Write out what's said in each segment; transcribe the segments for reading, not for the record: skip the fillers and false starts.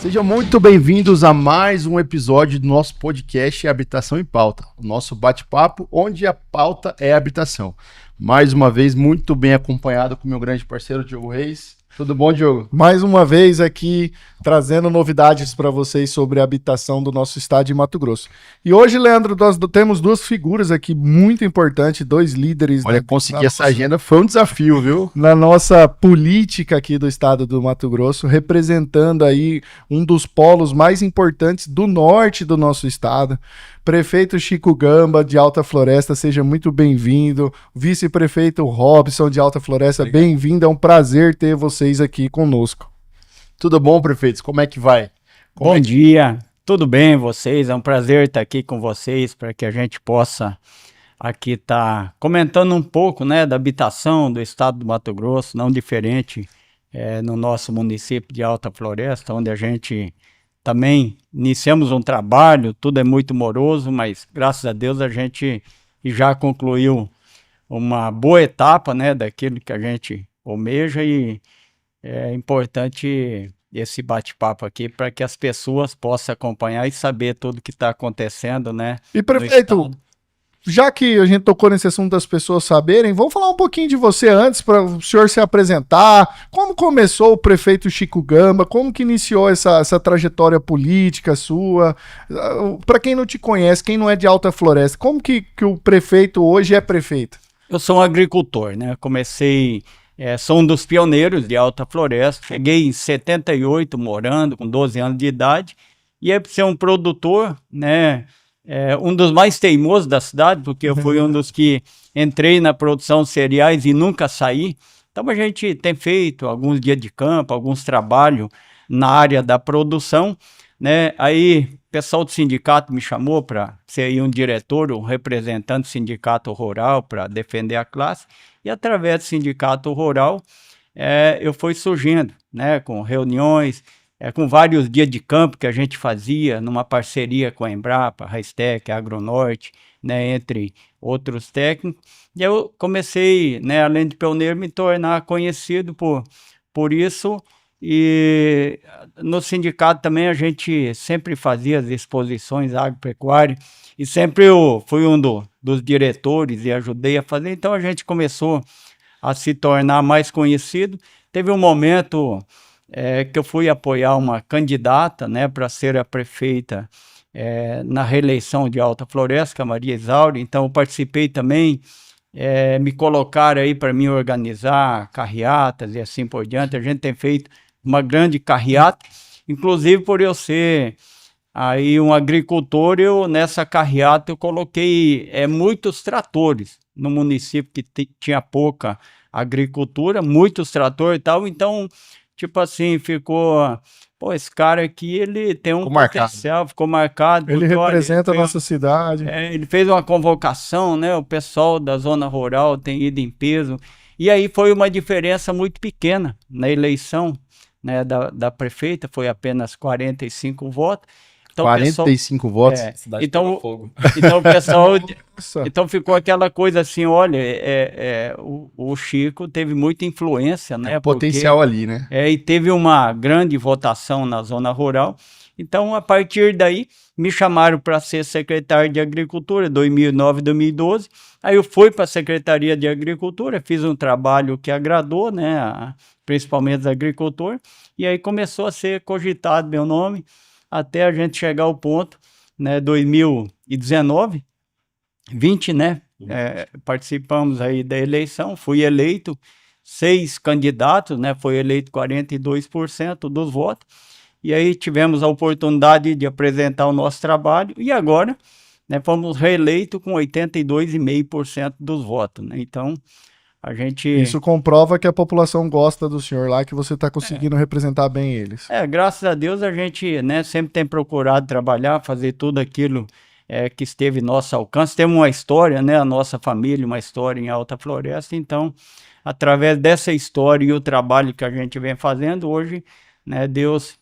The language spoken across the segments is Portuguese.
Sejam muito bem-vindos a mais um episódio do nosso podcast Habitação em Pauta, o nosso bate-papo onde a pauta é a habitação. Mais uma vez, muito bem acompanhado com meu grande parceiro Diogo Reis. Tudo bom, Diogo? Mais uma vez aqui, trazendo novidades para vocês sobre a habitação do nosso estado de Mato Grosso. E hoje, Leandro, nós temos duas figuras aqui muito importantes, dois líderes. Olha, conseguir essa agenda foi um desafio, viu? Na nossa política aqui do estado do Mato Grosso, representando aí um dos polos mais importantes do norte do nosso estado. Prefeito Chico Gamba, de Alta Floresta, seja muito bem-vindo. Vice-prefeito Robson, de Alta Floresta, bem-vindo. É um prazer ter vocês aqui conosco. Tudo bom, prefeitos? Como é que vai? Bom dia, tudo bem vocês? É um prazer estar aqui com vocês para que a gente possa aqui estar comentando um pouco, né, da habitação do estado do Mato Grosso, não diferente no nosso município de Alta Floresta, onde a gente também iniciamos um trabalho, tudo é muito moroso, mas graças a Deus a gente já concluiu uma boa etapa, né, daquilo que a gente almeja, e é importante esse bate-papo aqui para que as pessoas possam acompanhar e saber tudo que está acontecendo, né? E prefeito, já que a gente tocou nesse assunto das pessoas saberem, vamos falar um pouquinho de você antes, para o senhor se apresentar. Como começou o prefeito Chico Gamba? Como que iniciou essa trajetória política sua? Para quem não te conhece, quem não é de Alta Floresta, como que o prefeito hoje é prefeito? Eu sou um agricultor, né? Comecei, sou um dos pioneiros de Alta Floresta. Cheguei em 78, morando com 12 anos de idade. E aí, para ser um produtor, né? Um dos mais teimosos da cidade, porque eu fui um dos que entrei na produção de cereais e nunca saí. Então a gente tem feito alguns dias de campo, alguns trabalhos na área da produção, né? Aí o pessoal do sindicato me chamou para ser aí um diretor, um representante do sindicato rural para defender a classe. E através do sindicato rural eu fui surgindo, né? Com reuniões, com vários dias de campo que a gente fazia numa parceria com a Embrapa, a Restec, a Agronorte, né, entre outros técnicos. E eu comecei, né, além de pioneiro, me tornar conhecido por isso. E no sindicato também a gente sempre fazia as exposições agropecuárias e sempre eu fui um dos diretores e ajudei a fazer. Então a gente começou a se tornar mais conhecido. Teve um momento que eu fui apoiar uma candidata, né, para ser a prefeita na reeleição de Alta Floresta, que é a Maria Isaura. Então eu participei também, me colocaram aí para me organizar carreatas e assim por diante. A gente tem feito uma grande carreata, inclusive por eu ser aí um agricultor, nessa carreata eu coloquei muitos tratores no município que tinha pouca agricultura, muitos tratores e tal. Então, tipo assim, ficou... Pô, esse cara aqui, ele tem um potencial, ficou marcado. Ele representa a nossa cidade. Ele fez uma convocação, né? O pessoal da zona rural tem ido em peso. E aí foi uma diferença muito pequena na eleição, né, da prefeita, foi apenas 45 votos. Então, 45 votos? Então o pessoal... Então ficou aquela coisa assim, olha, o Chico teve muita influência, né? Potencial ali, né? E teve uma grande votação na zona rural. Então, a partir daí, me chamaram para ser secretário de Agricultura, 2009, 2012. Aí eu fui para a Secretaria de Agricultura, fiz um trabalho que agradou, né? Principalmente os agricultores. E aí começou a ser cogitado meu nome, até a gente chegar ao ponto, né, 2019, 20, né, participamos aí da eleição, fui eleito, 6 candidatos, né, foi eleito 42% dos votos, e aí tivemos a oportunidade de apresentar o nosso trabalho, e agora, né, fomos reeleitos com 82,5% dos votos, né, então... Isso comprova que a população gosta do senhor lá, que você está conseguindo representar bem eles. Graças a Deus a gente, né, sempre tem procurado trabalhar, fazer tudo aquilo que esteve em nosso alcance. Temos uma história, né, a nossa família, uma história em Alta Floresta. Então, através dessa história e o trabalho que a gente vem fazendo hoje, né, Deus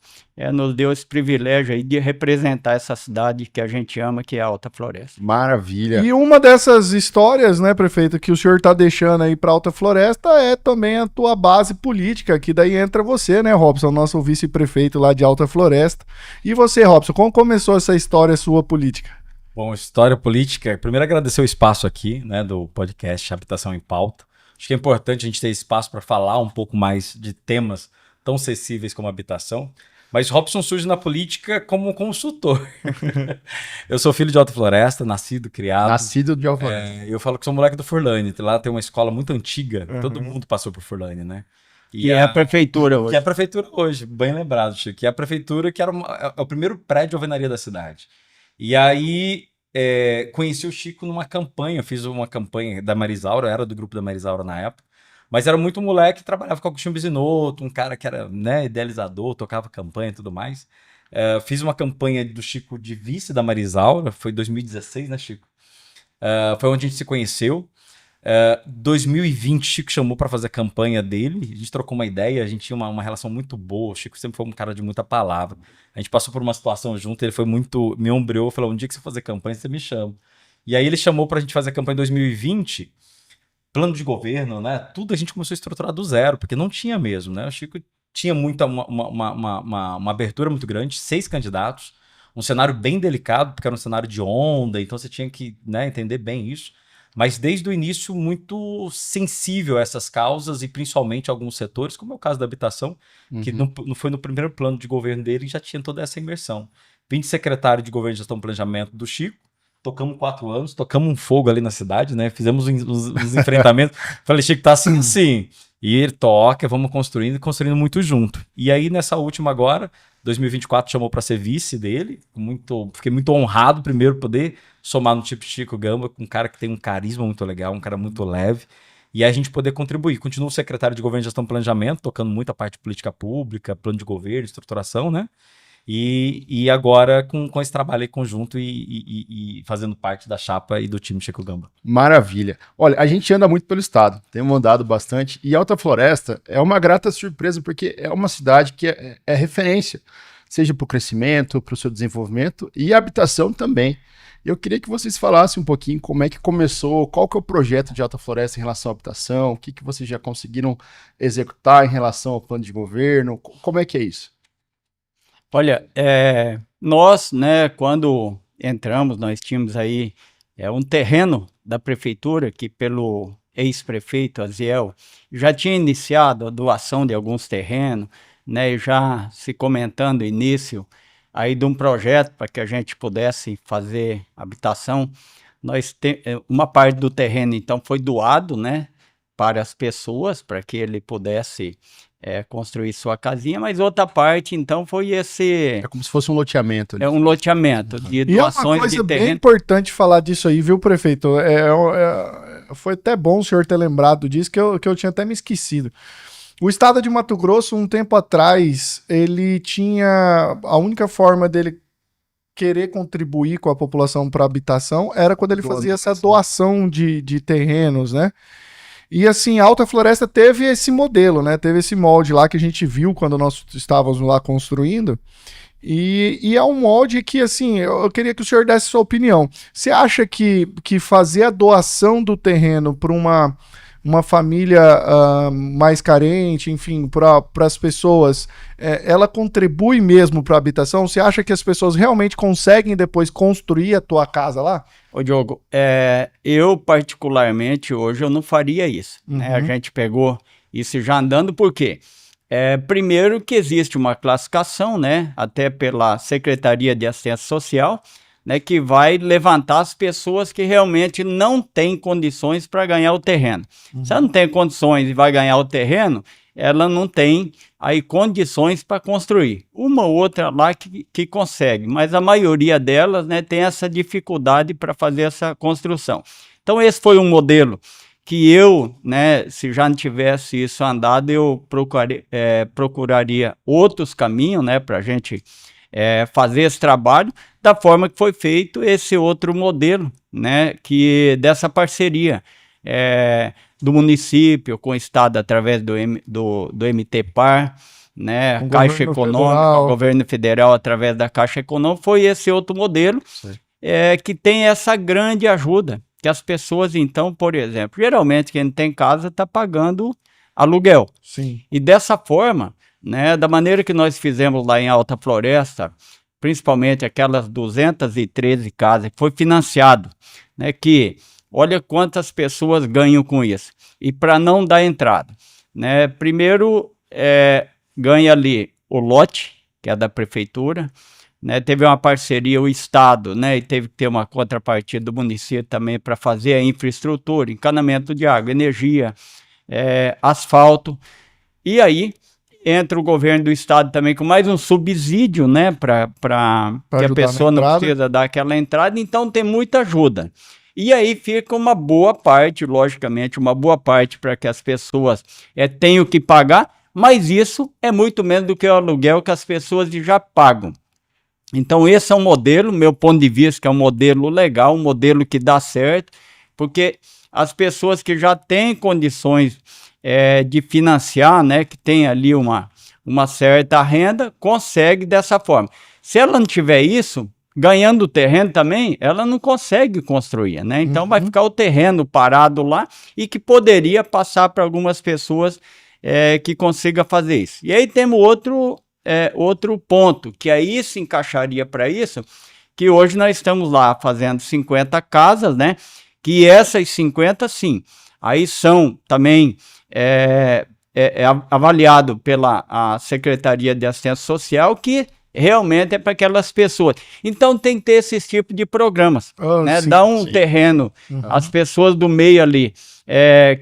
nos deu esse privilégio aí de representar essa cidade que a gente ama, que é a Alta Floresta. Maravilha. E uma dessas histórias, né, prefeito, que o senhor está deixando aí para Alta Floresta é também a tua base política, que daí entra você, né, Robson, nosso vice-prefeito lá de Alta Floresta. E você, Robson, como começou essa história sua política? Bom, história política, primeiro agradecer o espaço aqui, né, do podcast Habitação em Pauta. Acho que é importante a gente ter espaço para falar um pouco mais de temas tão sensíveis como habitação. Mas Robson surge na política como consultor. Eu sou filho de Alta Floresta, nascido, criado. Nascido de Alta Floresta. Eu falo que sou moleque do Furlane. Lá tem uma escola muito antiga, todo mundo passou por Furlane, né? E é a prefeitura hoje. Que é a prefeitura hoje, bem lembrado, Chico. Que é a prefeitura que era é o primeiro prédio de alvenaria da cidade. E aí conheci o Chico numa campanha, fiz uma campanha da Marisaura, era do grupo da Marisaura na época. Mas era muito moleque, trabalhava com Agostinho Bizinoto, um cara que era, né, idealizador, tocava campanha e tudo mais. Fiz uma campanha do Chico de vice da Marisaura, foi em 2016, né, Chico? Foi onde a gente se conheceu. 2020, Chico chamou para fazer a campanha dele, a gente trocou uma ideia, a gente tinha uma relação muito boa, o Chico sempre foi um cara de muita palavra. A gente passou por uma situação junto, ele foi muito, me ombreou, falou, um dia que você fazer campanha, você me chama. E aí ele chamou pra gente fazer a campanha em 2020, plano de governo, né? Tudo a gente começou a estruturar do zero, porque não tinha mesmo, né? O Chico tinha uma abertura muito grande, 6 candidatos, um cenário bem delicado, porque era um cenário de onda, então você tinha que, né, entender bem isso. Mas desde o início muito sensível a essas causas e principalmente alguns setores, como é o caso da habitação, que não foi no primeiro plano de governo dele e já tinha toda essa imersão. Vim de secretário de Governo, Gestão e Planejamento do Chico, tocamos 4 anos, tocamos um fogo ali na cidade, né? Fizemos uns enfrentamentos. Falei, Chico, tá assim, sim. E ele toca, vamos construindo muito junto. E aí, nessa última agora, 2024 chamou para ser vice dele. Fiquei muito honrado, primeiro, poder somar no tipo Chico Gamba, com um cara que tem um carisma muito legal, um cara muito leve. E a gente poder contribuir. Continuo secretário de Governo, Gestão e Planejamento, tocando muito a parte de política pública, plano de governo, estruturação, né? E agora com esse trabalho aí conjunto e fazendo parte da chapa e do time Chico Gamba. Maravilha. Olha, a gente anda muito pelo estado, temos andado bastante, e Alta Floresta é uma grata surpresa, porque é uma cidade que é referência, seja para o crescimento, para o seu desenvolvimento, e a habitação também. Eu queria que vocês falassem um pouquinho como é que começou, qual que é o projeto de Alta Floresta em relação à habitação, o que vocês já conseguiram executar em relação ao plano de governo, como é que é isso? Olha, nós, né, quando entramos, nós tínhamos aí um terreno da prefeitura que pelo ex-prefeito Aziel já tinha iniciado a doação de alguns terrenos, né, já se comentando o início aí de um projeto para que a gente pudesse fazer habitação. Uma parte do terreno então foi doado, né, para as pessoas, para que ele pudesse construir sua casinha, mas outra parte, então, foi esse... É como se fosse um loteamento. É um loteamento de doações de terreno. E é uma coisa bem importante falar disso aí, viu, prefeito? Foi até bom o senhor ter lembrado disso, que eu tinha até me esquecido. O estado de Mato Grosso, um tempo atrás, ele tinha... A única forma dele querer contribuir com a população para habitação era quando ele fazia essa doação de terrenos, né? E assim, a Alta Floresta teve esse modelo, né? Teve esse molde lá que a gente viu quando nós estávamos lá construindo. E é um molde que, assim, eu queria que o senhor desse sua opinião. Você acha que fazer a doação do terreno para uma família mais carente, enfim, para as pessoas, ela contribui mesmo para a habitação? Você acha que as pessoas realmente conseguem depois construir a tua casa lá? Ô Diogo, eu particularmente hoje eu não faria isso, né? A gente pegou isso já andando, por quê? Primeiro que existe uma classificação, né, até pela Secretaria de Assistência Social, né, que vai levantar as pessoas que realmente não têm condições para ganhar o terreno. Se ela não tem condições e vai ganhar o terreno, ela não tem aí condições para construir. Uma ou outra lá que consegue, mas a maioria delas, né, tem essa dificuldade para fazer essa construção. Então esse foi um modelo que eu, né, se já não tivesse isso andado, eu procuraria outros caminhos, né, para a gente fazer esse trabalho da forma que foi feito esse outro modelo, né, dessa parceria do município com o estado através do MTPAR, né, Com Caixa governo Econômica, federal. o governo federal através da Caixa Econômica, foi esse outro modelo que tem essa grande ajuda, que as pessoas então, por exemplo, geralmente quem tem casa está pagando aluguel. Sim. E dessa forma, né, da maneira que nós fizemos lá em Alta Floresta, principalmente aquelas 213 casas que foi financiado, né, que olha quantas pessoas ganham com isso. E para não dar entrada, né, primeiro ganha ali o lote, que é da prefeitura, né, teve uma parceria, o Estado, né, e teve que ter uma contrapartida do município também para fazer a infraestrutura, encanamento de água, energia, asfalto. E aí entra o governo do estado também com mais um subsídio, né, para que a ajudar pessoa na não entrada. precisa dar aquela entrada, então tem muita ajuda. E aí fica uma boa parte, logicamente, uma boa parte para que as pessoas tenham que pagar, mas isso é muito menos do que o aluguel que as pessoas já pagam. Então esse é um modelo, meu ponto de vista, que é um modelo legal, um modelo que dá certo, porque as pessoas que já têm condições de financiar, né, que tem ali uma certa renda, consegue dessa forma. Se ela não tiver isso, ganhando o terreno também, ela não consegue construir, né? Então vai ficar o terreno parado lá e que poderia passar para algumas pessoas que consiga fazer isso. E aí temos outro ponto, que aí se encaixaria para isso, que hoje nós estamos lá fazendo 50 casas, né? Que essas 50, sim, aí são também avaliado pela a Secretaria de Assistência Social, que realmente é para aquelas pessoas. Então tem que ter esse tipo de programas, né? Sim, Dá um terreno, as pessoas do meio ali,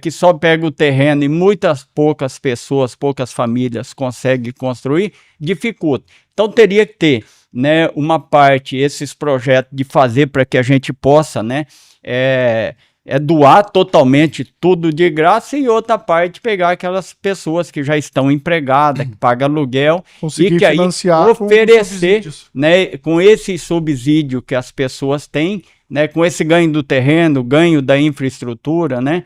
que só pegam o terreno e poucas pessoas, poucas famílias conseguem construir, dificulta. Então teria que ter, né, uma parte, esses projetos de fazer para que a gente possa, né, doar totalmente tudo de graça, e outra parte pegar aquelas pessoas que já estão empregadas, que pagam aluguel, Conseguir e que aí financiar com oferecer, subsídios. né, com esse subsídio que as pessoas têm, né, com esse ganho do terreno, ganho da infraestrutura, né,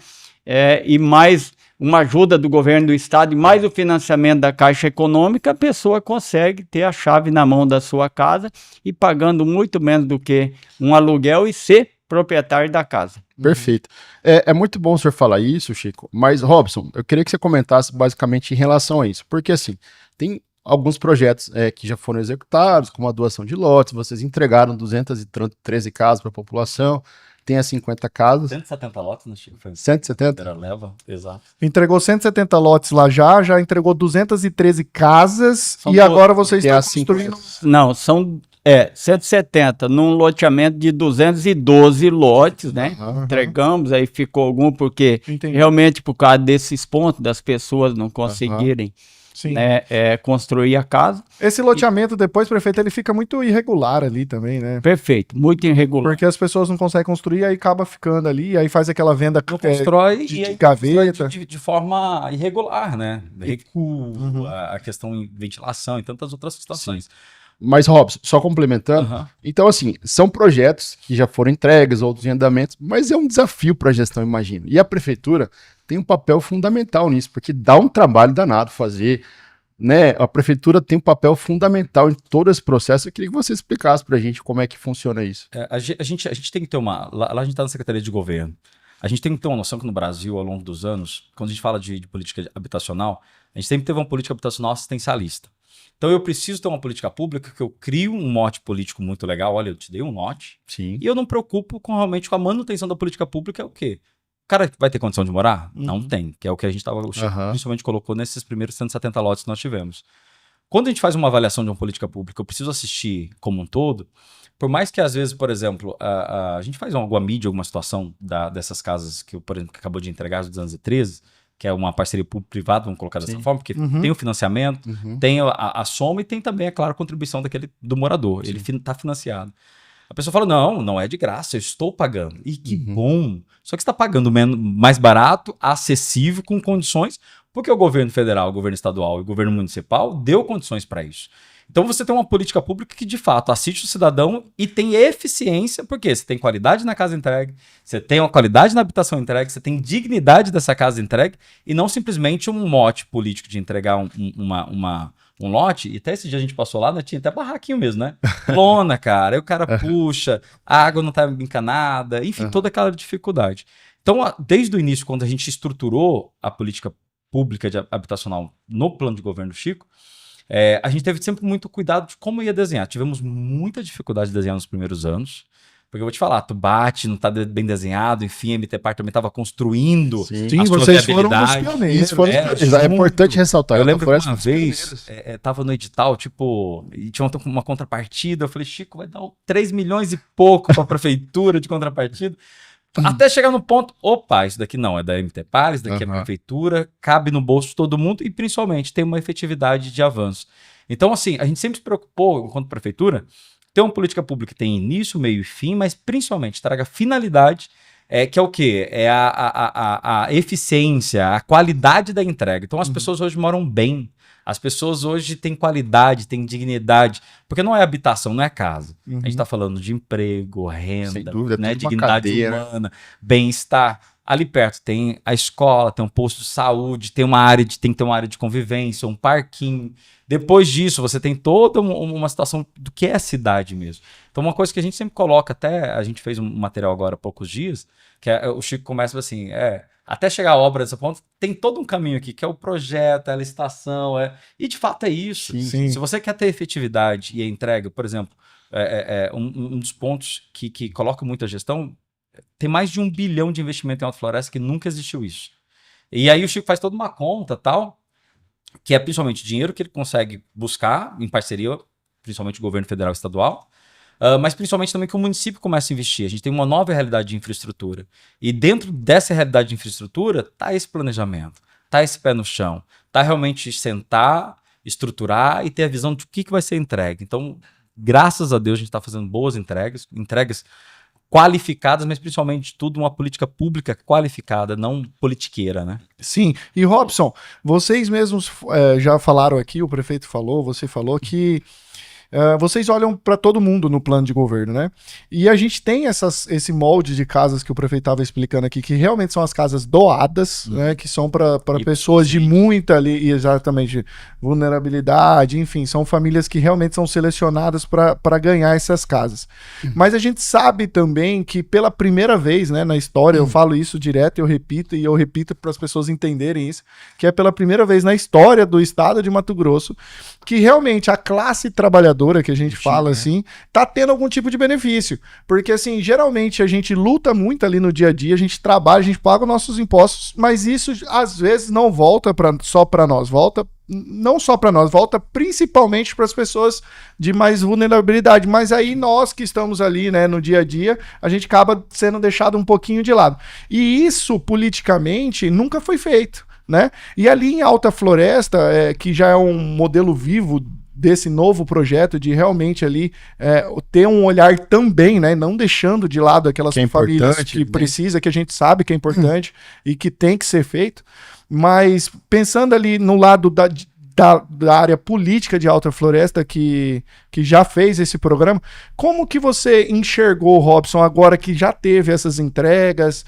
e mais uma ajuda do governo do estado e mais o financiamento da Caixa Econômica, a pessoa consegue ter a chave na mão da sua casa e pagando muito menos do que um aluguel e ser proprietário da casa. Perfeito. É muito bom o senhor falar isso, Chico, mas, Robson, eu queria que você comentasse basicamente em relação a isso, porque, assim, tem alguns projetos que já foram executados, como a doação de lotes, vocês entregaram 213 casas para a população, tem as 50 casas. 170 lotes, né, Chico? Foi 170? primeira leva, exato. Entregou 170 lotes lá já entregou 213 casas São e agora vocês tem estão as 50. construindo... Não, são 170 num loteamento de 212 lotes, né? Aham. Entregamos, aí ficou algum porque Entendi. realmente por causa desses pontos das pessoas não conseguirem Sim. né, construir a casa. Esse loteamento depois, prefeito, ele fica muito irregular ali também, né? Perfeito, muito irregular. Porque as pessoas não conseguem construir, aí acaba ficando ali, aí faz aquela venda Constrói de e aí gaveta. constrói de forma irregular, né? Recuo, a questão em ventilação e tantas outras situações. Mas, Robson, só complementando, Aham. então, assim, são projetos que já foram entregues, outros em andamentos, mas é um desafio para a gestão, imagino. E a prefeitura tem um papel fundamental nisso, porque dá um trabalho danado fazer, né? A prefeitura tem um papel fundamental em todo esse processo. Eu queria que você explicasse para a gente como é que funciona isso. A gente tem que ter uma... Lá a gente está na Secretaria de Governo. A gente tem que ter uma noção que no Brasil, ao longo dos anos, quando a gente fala de política habitacional, a gente sempre teve uma política habitacional assistencialista. Então eu preciso ter uma política pública que eu crio um mote político muito legal. Olha, eu te dei um mote. Sim. E eu não me preocupo realmente com a manutenção da política pública. É o quê? O cara vai ter condição de morar? Não tem. Que é o que a gente estava... Principalmente colocou nesses primeiros 170 lotes que nós tivemos. Quando a gente faz uma avaliação de uma política pública, eu preciso assistir como um todo. Por mais que às vezes, por exemplo, a gente faz alguma mídia, alguma situação dessas casas que, por exemplo, que acabou de entregar, as 213, que é uma parceria público-privada, vamos colocar dessa forma, porque tem o financiamento, tem a soma e tem também, é claro, a contribuição do morador. Ele está financiado. A pessoa fala, não é de graça, eu estou pagando. E que bom! Só que você está pagando mais barato, acessível, com condições, porque o governo federal, o governo estadual e o governo municipal deu condições para isso. Então você tem uma política pública que de fato assiste o cidadão e tem eficiência, porque você tem qualidade na casa entregue, você tem uma qualidade na habitação entregue, você tem dignidade dessa casa entregue e não simplesmente um mote político de entregar um lote. E até esse dia a gente passou lá, né, tinha até barraquinho mesmo, né? Lona, cara, aí o cara puxa, a água não tá encanada, enfim, toda aquela dificuldade. Então, desde o início, quando a gente estruturou a política pública habitacional no plano de governo do Chico, a gente teve sempre muito cuidado de como ia desenhar. Tivemos muita dificuldade de desenhar nos primeiros anos, porque eu vou te falar, tu bate, não tá bem desenhado, enfim, a MT Par também estava construindo. Sim, vocês foram os pioneiros. Isso é importante ressaltar. Eu lembro que uma vez, tava no edital, tipo, e tinha uma contrapartida, eu falei, Chico, vai dar 3 milhões e pouco para a prefeitura de contrapartida. Até chegar no ponto, opa, isso daqui não, é da MT Par, isso daqui é prefeitura, cabe no bolso de todo mundo e principalmente tem uma efetividade de avanço. Então, assim, a gente sempre se preocupou, enquanto prefeitura, ter uma política pública que tem início, meio e fim, mas principalmente traga finalidade, que é o quê? É a eficiência, a qualidade da entrega. Então, as pessoas hoje moram bem. As pessoas hoje têm qualidade, têm dignidade, porque não é habitação, não é casa. A gente está falando de emprego, renda, sem dúvida, né, dignidade humana, bem-estar. Ali perto tem a escola, tem um posto de saúde, tem que ter uma área de convivência, um parquinho. Depois disso, você tem toda uma situação do que é a cidade mesmo. Então, uma coisa que a gente sempre coloca, até a gente fez um material agora há poucos dias, que o Chico começa assim, até chegar a obra dessa ponta, tem todo um caminho aqui, que é o projeto, a licitação, e de fato é isso. Sim. Se você quer ter efetividade e a entrega, por exemplo, um dos pontos que coloca muita gestão, tem mais de 1 bilhão de investimento em Alta Floresta que nunca existiu isso. E aí o Chico faz toda uma conta, tal, que é principalmente dinheiro que ele consegue buscar em parceria, principalmente o governo federal e estadual, mas principalmente também que o município começa a investir. A gente tem uma nova realidade de infraestrutura. E dentro dessa realidade de infraestrutura está esse planejamento, está esse pé no chão, está realmente sentar, estruturar e ter a visão de o que vai ser entregue. Então, graças a Deus, a gente está fazendo boas entregas qualificadas, mas principalmente de tudo uma política pública qualificada, não politiqueira, né? Sim, e Robson, vocês mesmos já falaram aqui, o prefeito falou, você falou que vocês olham para todo mundo no plano de governo, né? E a gente tem esse molde de casas que o prefeito estava explicando aqui, que realmente são as casas doadas, né? Que são para pessoas de muita ali, exatamente, vulnerabilidade, enfim, são famílias que realmente são selecionadas para ganhar essas casas. Mas a gente sabe também que pela primeira vez, né, na história, eu falo isso direto, eu repito para as pessoas entenderem isso, que é pela primeira vez na história do estado de Mato Grosso que realmente a classe trabalhadora que a gente fala assim, tá tendo algum tipo de benefício. Porque assim, geralmente a gente luta muito ali no dia a dia, a gente trabalha, a gente paga os nossos impostos, mas isso às vezes não volta só para nós, não só para nós, volta principalmente para as pessoas de mais vulnerabilidade. Mas aí nós que estamos ali, né, no dia a dia, a gente acaba sendo deixado um pouquinho de lado. E isso, politicamente, nunca foi feito, né? E ali em Alta Floresta, que já é um modelo vivo desse novo projeto de realmente ali ter um olhar também, né, não deixando de lado aquelas famílias que precisa, que a gente sabe que é importante e que tem que ser feito, mas pensando ali no lado da área política de Alta Floresta que já fez esse programa, como que você enxergou, Robson, agora que já teve essas entregas?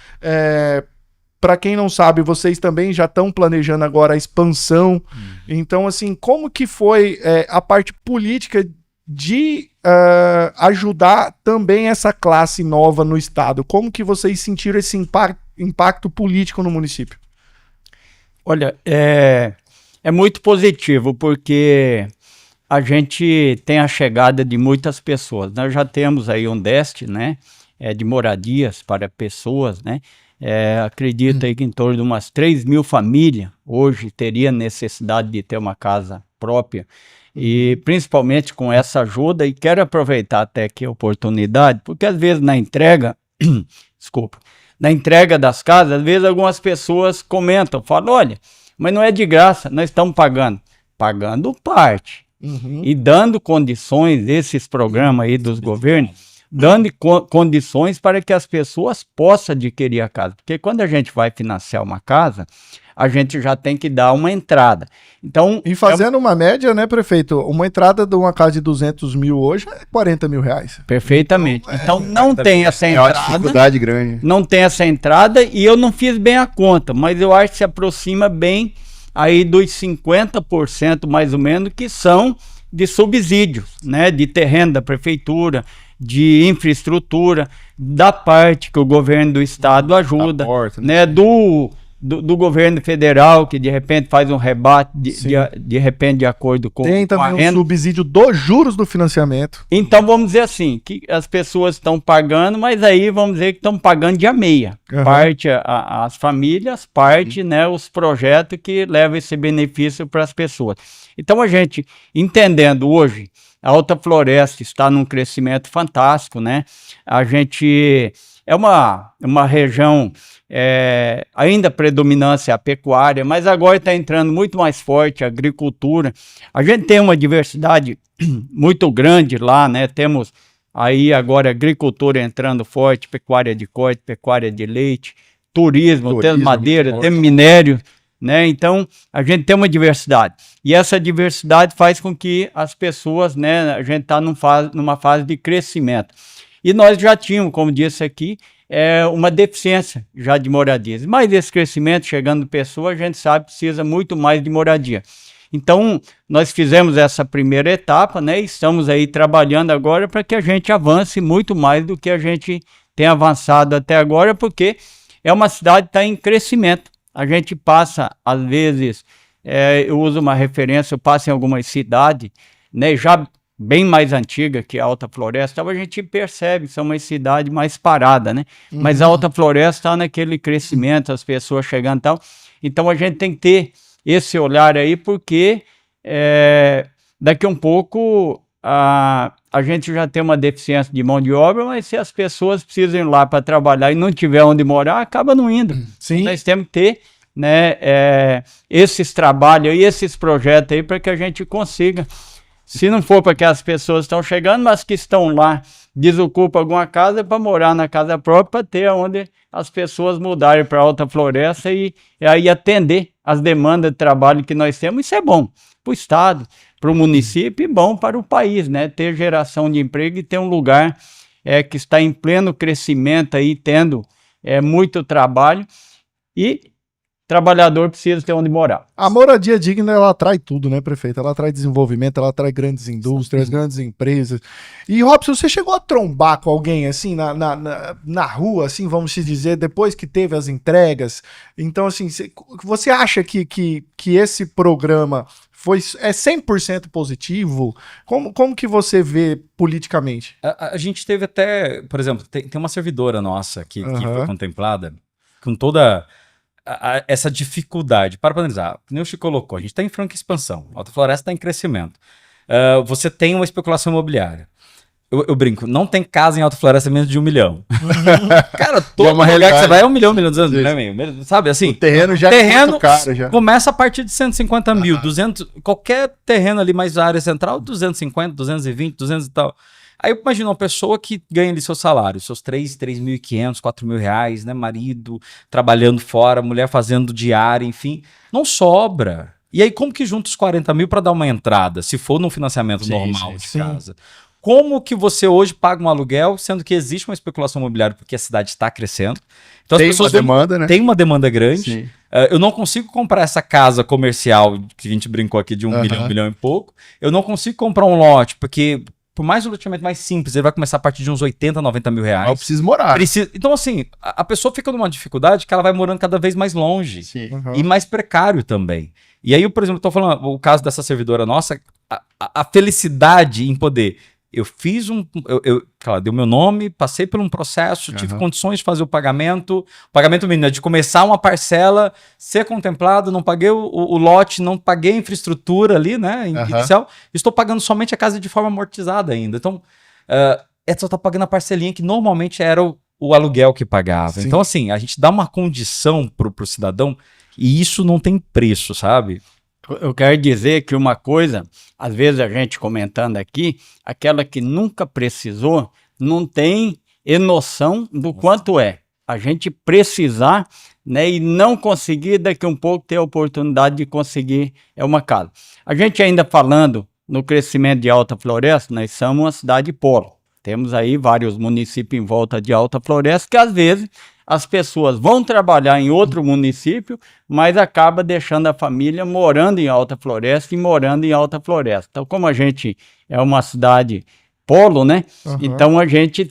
Para quem não sabe, vocês também já estão planejando agora a expansão. Então, assim, como que foi a parte política de ajudar também essa classe nova no estado? Como que vocês sentiram esse impacto político no município? Olha, é muito positivo, porque a gente tem a chegada de muitas pessoas. Nós já temos aí um DEST, né, de moradias para pessoas, né? Acredito aí que em torno de umas 3 mil famílias hoje teria necessidade de ter uma casa própria, e principalmente com essa ajuda. E quero aproveitar até aqui a oportunidade, porque às vezes na entrega na entrega das casas, às vezes algumas pessoas comentam, falam, olha, mas não é de graça, nós estamos pagando parte, e dando condições, esses programas aí dos governos, dando condições para que as pessoas possam adquirir a casa. Porque quando a gente vai financiar uma casa, a gente já tem que dar uma entrada. Então, E fazendo uma média, né, prefeito? Uma entrada de uma casa de 200 mil hoje é 40 mil reais. perfeitamente. Então, não tem essa É uma entrada. dificuldade grande. Não tem essa entrada e eu não fiz bem a conta, mas eu acho que se aproxima bem aí dos 50% mais ou menos que são de subsídios, né, de terreno da prefeitura, de infraestrutura, da parte que o governo do estado ajuda, Aporta, né, do governo federal, que de repente faz um rebate, de repente de acordo com Tem com a também o renda. subsídio dos juros do financiamento. Então vamos dizer assim, que as pessoas estão pagando, mas aí vamos dizer que estão pagando dia meia. Aham. Parte as famílias, parte, né, os projetos que levam esse benefício para as pessoas. Então a gente, entendendo hoje, a Alta Floresta está num crescimento fantástico, né? A gente é uma região ainda predominância a pecuária, mas agora está entrando muito mais forte a agricultura. A gente tem uma diversidade muito grande lá, né? Temos aí agora agricultura entrando forte, pecuária de corte, pecuária de leite, turismo, temos madeira, temos minério, né? Então a gente tem uma diversidade. E essa diversidade faz com que as pessoas, né? A gente está numa fase de crescimento. E nós já tínhamos, como disse aqui, uma deficiência já de moradias. Mas esse crescimento, chegando pessoa, a gente sabe que precisa muito mais de moradia. Então, nós fizemos essa primeira etapa, né? E estamos aí trabalhando agora para que a gente avance muito mais do que a gente tem avançado até agora, porque é uma cidade que está em crescimento. A gente passa, às vezes, eu uso uma referência, eu passo em algumas cidades, né? Já bem mais antiga que a Alta Floresta, a gente percebe que são uma cidade mais parada, né? Mas a Alta Floresta está naquele crescimento, as pessoas chegando e tal. Então a gente tem que ter esse olhar aí, porque daqui a um pouco a gente já tem uma deficiência de mão de obra, mas se as pessoas precisam ir lá para trabalhar e não tiver onde morar, acaba não indo. Sim. Nós temos que ter, né, esses trabalhos e esses projetos aí para que a gente consiga. Se não for para que as pessoas estão chegando, mas que estão lá, desocupam alguma casa para morar na casa própria, para ter onde as pessoas mudarem para a Alta Floresta e aí atender as demandas de trabalho que nós temos. Isso é bom para o estado, para o município e bom para o país, né? Ter geração de emprego e ter um lugar que está em pleno crescimento aí, tendo muito trabalho e trabalhador precisa ter onde morar. A moradia digna, ela atrai tudo, né, prefeito? Ela atrai desenvolvimento, ela atrai grandes indústrias, grandes empresas. E, Robson, você chegou a trombar com alguém, assim, na rua, assim, vamos se dizer, depois que teve as entregas? Então, assim, você acha que esse programa é 100% positivo? Como que você vê politicamente? A gente teve até, por exemplo, tem uma servidora nossa que foi contemplada com toda essa dificuldade. Para analisar, o que o Chico colocou, a gente está em franca expansão, a Alta Floresta está em crescimento. Você tem uma especulação imobiliária. Eu brinco, não tem casa em Alta Floresta menos de 1 milhão. Cara, todo lugar que você vai é 1 milhão, 1 milhão, 200, né, sabe assim? O terreno já é muito caro. Já. Começa a partir de 150 mil, 200, qualquer terreno ali mais área central, 250, 220, 200 e tal. Aí imagina uma pessoa que ganha ali seu salário, seus 3.500, 4.000 reais, né? Marido trabalhando fora, mulher fazendo diária, enfim. Não sobra. E aí como que junta os 40 mil para dar uma entrada, se for num financiamento normal de casa? Como que você hoje paga um aluguel, sendo que existe uma especulação imobiliária porque a cidade está crescendo? Então tem as pessoas uma demanda, né? Tem uma demanda grande. Eu não consigo comprar essa casa comercial que a gente brincou aqui de 1 milhão, 1 milhão e pouco. Eu não consigo comprar um lote, porque por mais um loteamento mais simples, ele vai começar a partir de uns 80, 90 mil reais. Eu preciso morar. Então, assim, a pessoa fica numa dificuldade que ela vai morando cada vez mais longe. E mais precário também. E aí, por exemplo, eu tô falando o caso dessa servidora nossa, a felicidade em poder. Eu fiz ela deu meu nome, passei por um processo, tive condições de fazer o pagamento mínimo, de começar uma parcela, ser contemplado, não paguei o lote, não paguei a infraestrutura ali, né, inicial, estou pagando somente a casa de forma amortizada ainda. Então, só tá pagando a parcelinha que normalmente era o aluguel que pagava. Sim. Então, assim, a gente dá uma condição pro cidadão e isso não tem preço, sabe? Eu quero dizer que uma coisa, às vezes a gente comentando aqui, aquela que nunca precisou, não tem noção do quanto é. A gente precisar né, e não conseguir daqui um pouco ter a oportunidade de conseguir uma casa. A gente ainda falando no crescimento de Alta Floresta, nós somos uma cidade polo. Temos aí vários municípios em volta de Alta Floresta que às vezes as pessoas vão trabalhar em outro município, mas acaba deixando a família morando em Alta Floresta e morando em Alta Floresta. Então, como a gente é uma cidade polo, né? Então a gente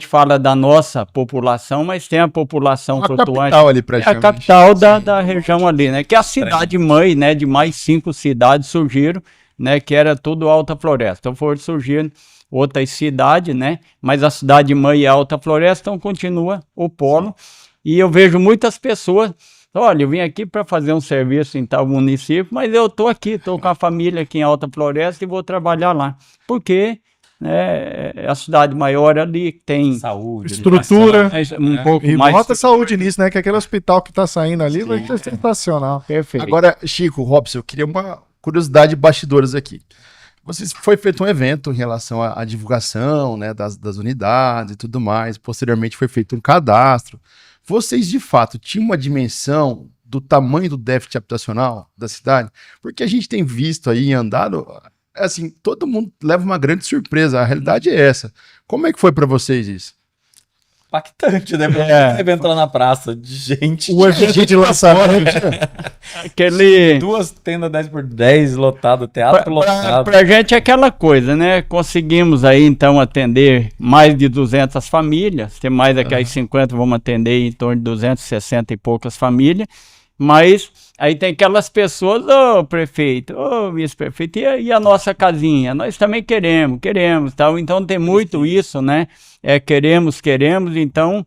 fala da nossa população, mas tem a população flutuante. Capital ali, a capital da região ali, né? Que é a cidade mãe, né? De mais 5 cidades surgiram, né? Que era tudo Alta Floresta. Então foram surgindo outras cidades, né? Mas a cidade mãe é Alta Floresta, então continua o polo. E eu vejo muitas pessoas, olha, eu vim aqui para fazer um serviço em tal município, mas eu estou aqui, estou com a família aqui em Alta Floresta e vou trabalhar lá. Porque é a cidade maior ali, tem saúde, estrutura, um pouco e mais. bota saúde nisso, né? Que aquele hospital que tá saindo ali vai ser sensacional. Perfeito. Agora, Chico, Robson, eu queria uma curiosidade de bastidores aqui. Foi feito um evento em relação à divulgação, né, das unidades e tudo mais. Posteriormente foi feito um cadastro. Vocês, de fato, tinham uma dimensão do tamanho do déficit habitacional da cidade? Porque a gente tem visto aí, andado, assim, todo mundo leva uma grande surpresa. A realidade é essa. Como é que foi para vocês isso? Impactante, né? Deve entrar na praça de gente. O evento de lançamento. Aquele... 2 tendas 10x10 lotado, teatro lotado. Pra gente é aquela coisa, né? Conseguimos aí, então, atender mais de 200 famílias. Tem mais daqui às 50, vamos atender em torno de 260 e poucas famílias. Mas aí tem aquelas pessoas, ô prefeito, ô vice-prefeito, e a nossa casinha? Nós também queremos, tal. Então tem muito isso, né? Queremos, então,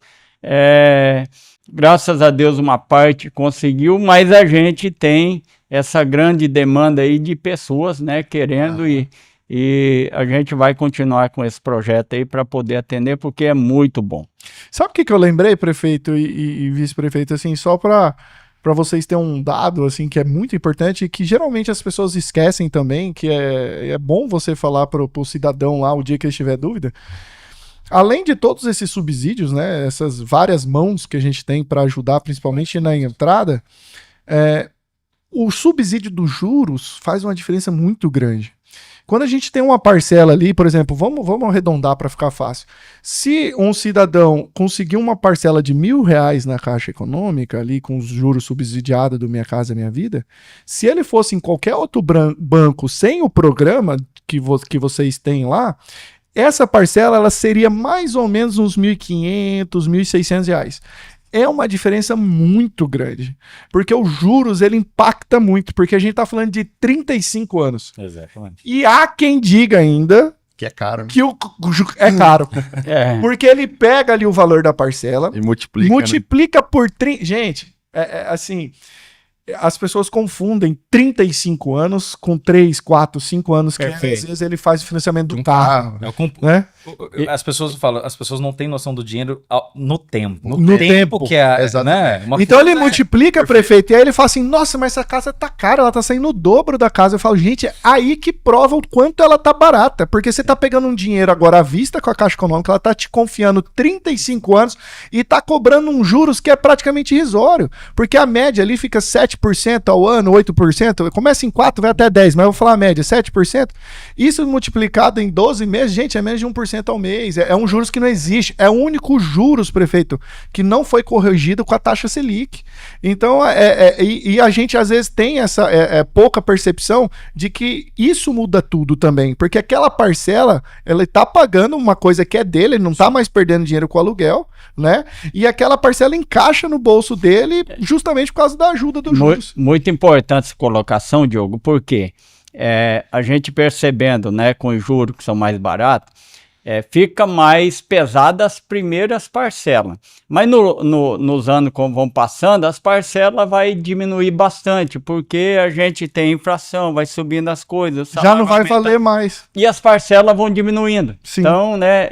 graças a Deus uma parte conseguiu, mas a gente tem essa grande demanda aí de pessoas, né, querendo e a gente vai continuar com esse projeto aí para poder atender, porque é muito bom. Sabe o que eu lembrei, prefeito e vice-prefeito, assim, só para vocês terem um dado, assim, que é muito importante e que geralmente as pessoas esquecem também, que é bom você falar para o cidadão lá o dia que ele tiver dúvida. Além de todos esses subsídios, né, essas várias mãos que a gente tem para ajudar, principalmente na entrada, o subsídio dos juros faz uma diferença muito grande. Quando a gente tem uma parcela ali, por exemplo, vamos arredondar para ficar fácil. Se um cidadão conseguir uma parcela de R$1.000 na Caixa Econômica, ali com os juros subsidiados do Minha Casa Minha Vida, se ele fosse em qualquer outro banco sem o programa que vocês têm lá, essa parcela ela seria mais ou menos uns R$1.500, R$1.600. É uma diferença muito grande, porque os juros ele impacta muito, porque a gente está falando de 35 anos. Exatamente. E há quem diga ainda que é caro, né? Que é caro. Porque ele pega ali o valor da parcela e multiplica por 30. Gente, assim, as pessoas confundem 35 anos com 3, 4, 5 anos, que às vezes ele faz o financiamento do carro. Né? As pessoas falam, as pessoas não têm noção do dinheiro no tempo. No tempo. Que é, né? Então ele multiplica, prefeito, e aí ele fala assim, nossa, mas essa casa tá cara, ela tá saindo o dobro da casa. Eu falo, gente, é aí que prova o quanto ela tá barata, porque você tá pegando um dinheiro agora à vista com a Caixa Econômica, ela tá te confiando 35 anos e tá cobrando um juros que é praticamente irrisório, porque a média ali fica 7% ao ano, 8%, começa em 4%, vai até 10%, mas eu vou falar a média, 7%. Isso multiplicado em 12 meses, gente, é menos de 1% ao mês. É um juros que não existe. É o único juros, prefeito, que não foi corrigido com a taxa Selic. Então, e a gente às vezes tem essa pouca percepção de que isso muda tudo também, porque aquela parcela, ele está pagando uma coisa que é dele, ele não está mais perdendo dinheiro com o aluguel, né? E aquela parcela encaixa no bolso dele justamente por causa da ajuda do juros. Muito importante essa colocação, Diogo, porque a gente percebendo, né, com os juros que são mais baratos, fica mais pesada as primeiras parcelas. Mas nos anos como vão passando, as parcelas vai diminuir bastante, porque a gente tem inflação, vai subindo as coisas. Já não vai valer mais. E as parcelas vão diminuindo. Sim. Então, né,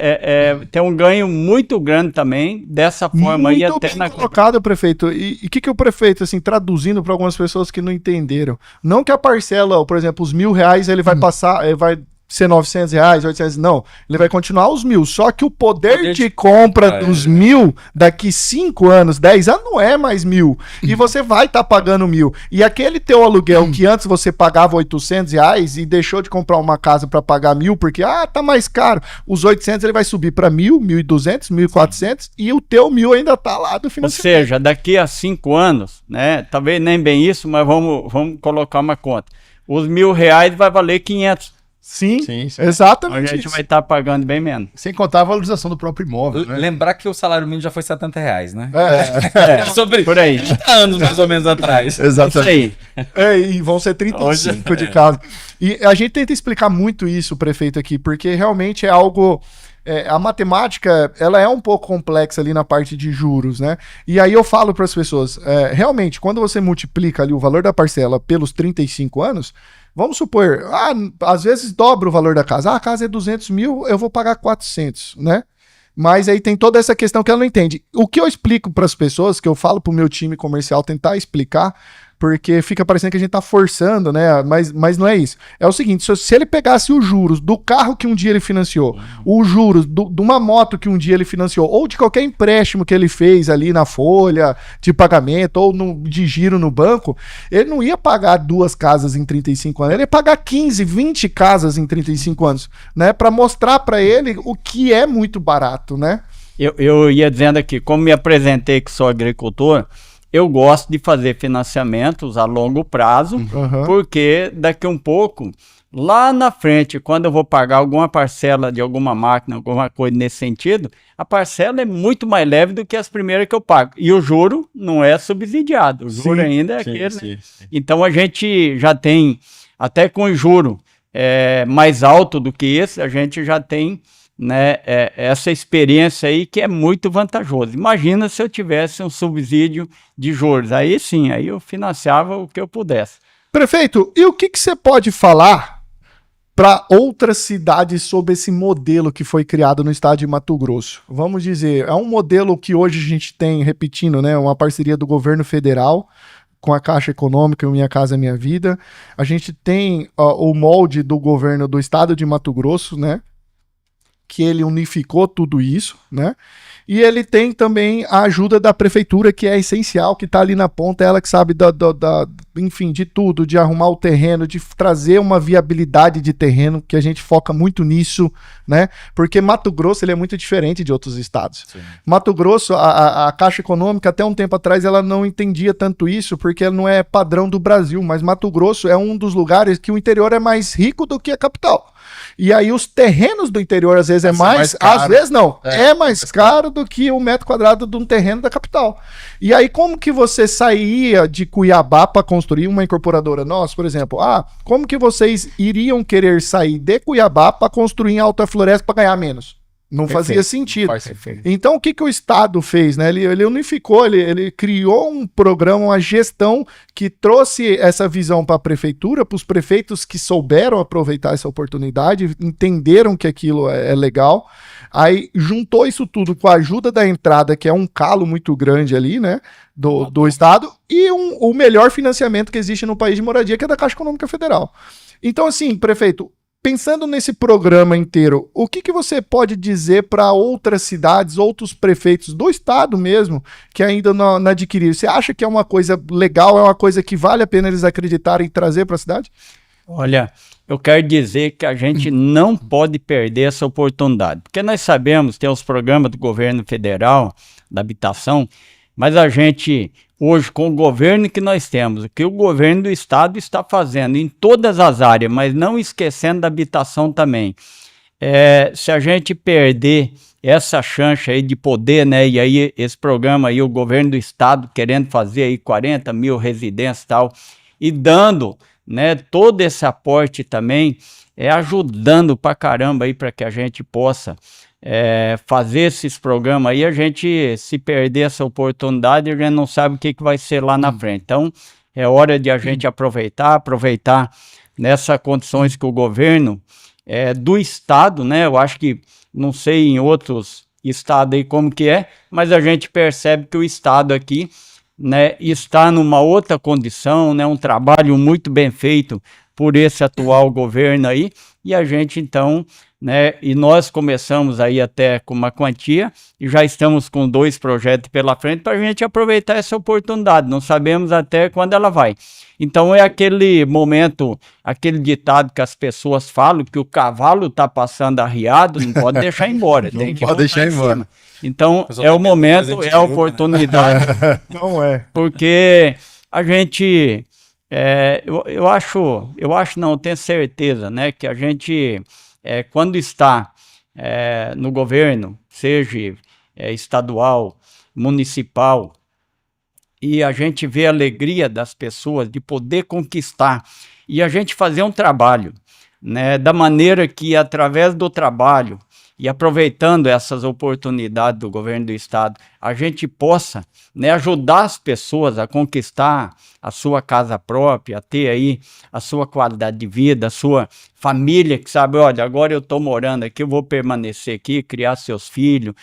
tem um ganho muito grande também dessa forma. Muito aí até bem colocado, prefeito. E o que o prefeito, assim, traduzindo para algumas pessoas que não entenderam, não que a parcela, por exemplo, os R$1.000, ele vai passar, vai ser R$900, 800, não. Ele vai continuar os 1.000. Só que o poder de compra dos 1.000 daqui 5 anos, 10 anos, não é mais 1.000. E você vai estar pagando 1.000. E aquele teu aluguel que antes você pagava R$800 e deixou de comprar uma casa para pagar 1.000 porque, tá mais caro. Os 800 ele vai subir para 1.000, 1.200, 1.400 e o teu 1.000 ainda tá lá do financiamento. Ou seja, daqui a 5 anos, né? Talvez nem bem isso, mas vamos colocar uma conta. Os R$1.000 vai valer 500. Sim, Sim. exatamente. A gente vai estar pagando bem menos. Sem contar a valorização do próprio imóvel, né? Lembrar que o salário mínimo já foi R$70, né? Sobre Por aí. 30 anos mais ou menos atrás. Exatamente. Isso aí. E vão ser 35 de casa. E a gente tenta explicar muito isso, prefeito, aqui, porque realmente é algo... a matemática, ela é um pouco complexa ali na parte de juros, né? E aí eu falo para as pessoas, realmente, quando você multiplica ali o valor da parcela pelos 35 anos, vamos supor, às vezes dobra o valor da casa. A casa é 200 mil, eu vou pagar 400, né? Mas aí tem toda essa questão que ela não entende. O que eu explico para as pessoas, que eu falo para o meu time comercial tentar explicar, porque fica parecendo que a gente tá forçando, né? Mas não é isso. É o seguinte, se ele pegasse os juros do carro que um dia ele financiou, os juros de uma moto que um dia ele financiou, ou de qualquer empréstimo que ele fez ali na folha de pagamento, ou de giro no banco, ele não ia pagar 2 casas em 35 anos, ele ia pagar 15, 20 casas em 35 anos, né? Para mostrar para ele o que é muito barato, né? Eu ia dizendo aqui, como me apresentei que sou agricultor, eu gosto de fazer financiamentos a longo prazo, porque daqui um pouco, lá na frente, quando eu vou pagar alguma parcela de alguma máquina, alguma coisa nesse sentido, a parcela é muito mais leve do que as primeiras que eu pago. E o juro não é subsidiado, o juro ainda é aquele. Né? Então a gente já tem, até com juro mais alto do que esse, a gente já tem, né, essa experiência aí que é muito vantajoso. Imagina se eu tivesse um subsídio de juros, aí sim, aí eu financiava o que eu pudesse. Prefeito, e o que você pode falar para outras cidades sobre esse modelo que foi criado no estado de Mato Grosso? Vamos dizer, é um modelo que hoje a gente tem, repetindo, né, uma parceria do governo federal com a Caixa Econômica, Minha Casa Minha Vida. A gente tem o molde do governo do estado de Mato Grosso, né, que ele unificou tudo isso, né? E ele tem também a ajuda da prefeitura, que é essencial, que está ali na ponta, ela que sabe enfim, de tudo, de arrumar o terreno, de trazer uma viabilidade de terreno, que a gente foca muito nisso, né? Porque Mato Grosso ele é muito diferente de outros estados. Sim. Mato Grosso, a Caixa Econômica, até um tempo atrás, ela não entendia tanto isso, porque não é padrão do Brasil, mas Mato Grosso é um dos lugares que o interior é mais rico do que a capital. E aí os terrenos do interior às vezes é mais caro. Às vezes não, é mais caro do que o metro quadrado de um terreno da capital. E aí como que você saía de Cuiabá para construir uma incorporadora nossa, por exemplo? Como que vocês iriam querer sair de Cuiabá para construir em Alta Floresta para ganhar menos? Não fazia sentido. Então, o que o Estado fez? Né? Ele unificou, ele criou um programa, uma gestão que trouxe essa visão para a prefeitura, para os prefeitos que souberam aproveitar essa oportunidade, entenderam que aquilo é legal. Aí juntou isso tudo com a ajuda da entrada, que é um calo muito grande ali, né, do Estado, e o melhor financiamento que existe no país de moradia, que é da Caixa Econômica Federal. Então, assim, prefeito, pensando nesse programa inteiro, o que você pode dizer para outras cidades, outros prefeitos do estado mesmo, que ainda não adquiriram? Você acha que é uma coisa legal, é uma coisa que vale a pena eles acreditarem e trazer para a cidade? Olha, eu quero dizer que a gente não pode perder essa oportunidade, porque nós sabemos, tem os programas do governo federal, da habitação, mas a gente, hoje, com o governo que nós temos, o que o governo do estado está fazendo em todas as áreas, mas não esquecendo da habitação também, se a gente perder essa chance aí de poder, né, e aí esse programa aí, o governo do estado querendo fazer aí 40 mil residências e tal, e dando, né, todo esse aporte também, ajudando pra caramba aí para que a gente possa fazer esses programas aí, a gente, se perder essa oportunidade, a gente não sabe o que vai ser lá na frente. Então, é hora de a gente aproveitar nessas condições que o governo do estado, né, eu acho que, não sei em outros estados aí como que mas a gente percebe que o estado aqui, né, está numa outra condição, né, um trabalho muito bem feito por esse atual governo aí, e a gente então, né, e nós começamos aí até com uma quantia, e já estamos com 2 projetos pela frente para a gente aproveitar essa oportunidade, não sabemos até quando ela vai. Então é aquele momento, aquele ditado que as pessoas falam, que o cavalo está passando arriado, não pode deixar embora. Não tem que pode deixar embora. cima. Então Pessoal é o tem que momento, fazer é a jogo, né? oportunidade, Não é. porque a gente, eu acho não, eu tenho certeza, né, que a gente, quando está no governo, seja estadual, municipal, e a gente vê a alegria das pessoas de poder conquistar e a gente fazer um trabalho, né, da maneira que através do trabalho e aproveitando essas oportunidades do governo do estado, a gente possa, né, ajudar as pessoas a conquistar a sua casa própria, a ter aí a sua qualidade de vida, a sua família que sabe, olha, agora eu estou morando aqui, eu vou permanecer aqui, criar seus filhos,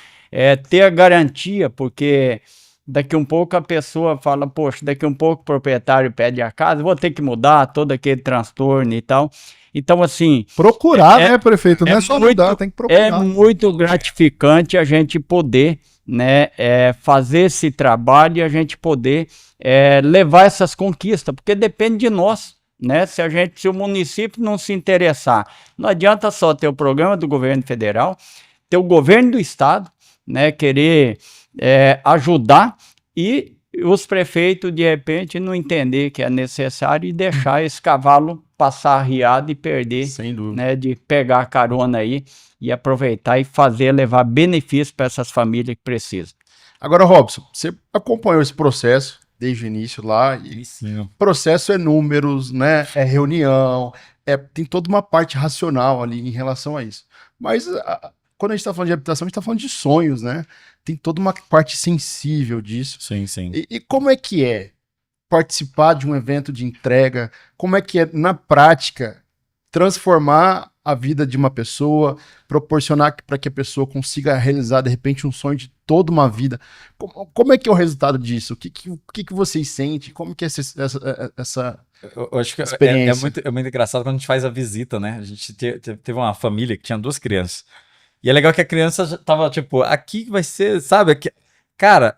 ter a garantia, porque daqui um pouco a pessoa fala, poxa, daqui um pouco o proprietário pede a casa, vou ter que mudar todo aquele transtorno e tal. Então, assim... Procurar, né, prefeito? Não é só mudar, tem que procurar. É muito gratificante a gente poder, né, fazer esse trabalho e a gente poder levar essas conquistas, porque depende de nós, né? Se o município não se interessar, não adianta só ter o programa do governo federal, ter o governo do estado, né, querer ajudar e os prefeitos, de repente, não entender que é necessário e deixar esse cavalo passar arriado e perder, Sem dúvida. né, de pegar a carona aí e aproveitar e levar benefício para essas famílias que precisam. Agora, Robson, você acompanhou esse processo desde o início lá, e Sim. processo é números, né? É reunião, tem toda uma parte racional ali em relação a isso. Mas quando a gente está falando de habitação, a gente está falando de sonhos, né? Tem toda uma parte sensível disso. Sim, sim. E como é que é participar de um evento de entrega? Como é que é, na prática, transformar a vida de uma pessoa, proporcionar para que a pessoa consiga realizar, de repente, um sonho de toda uma vida? Como é que é o resultado disso? O que vocês sentem? Como que é essa Eu acho que experiência? é muito engraçado quando a gente faz a visita, né? A gente teve uma família que tinha 2 crianças. E é legal que a criança já tava, tipo, aqui vai ser, sabe? Cara,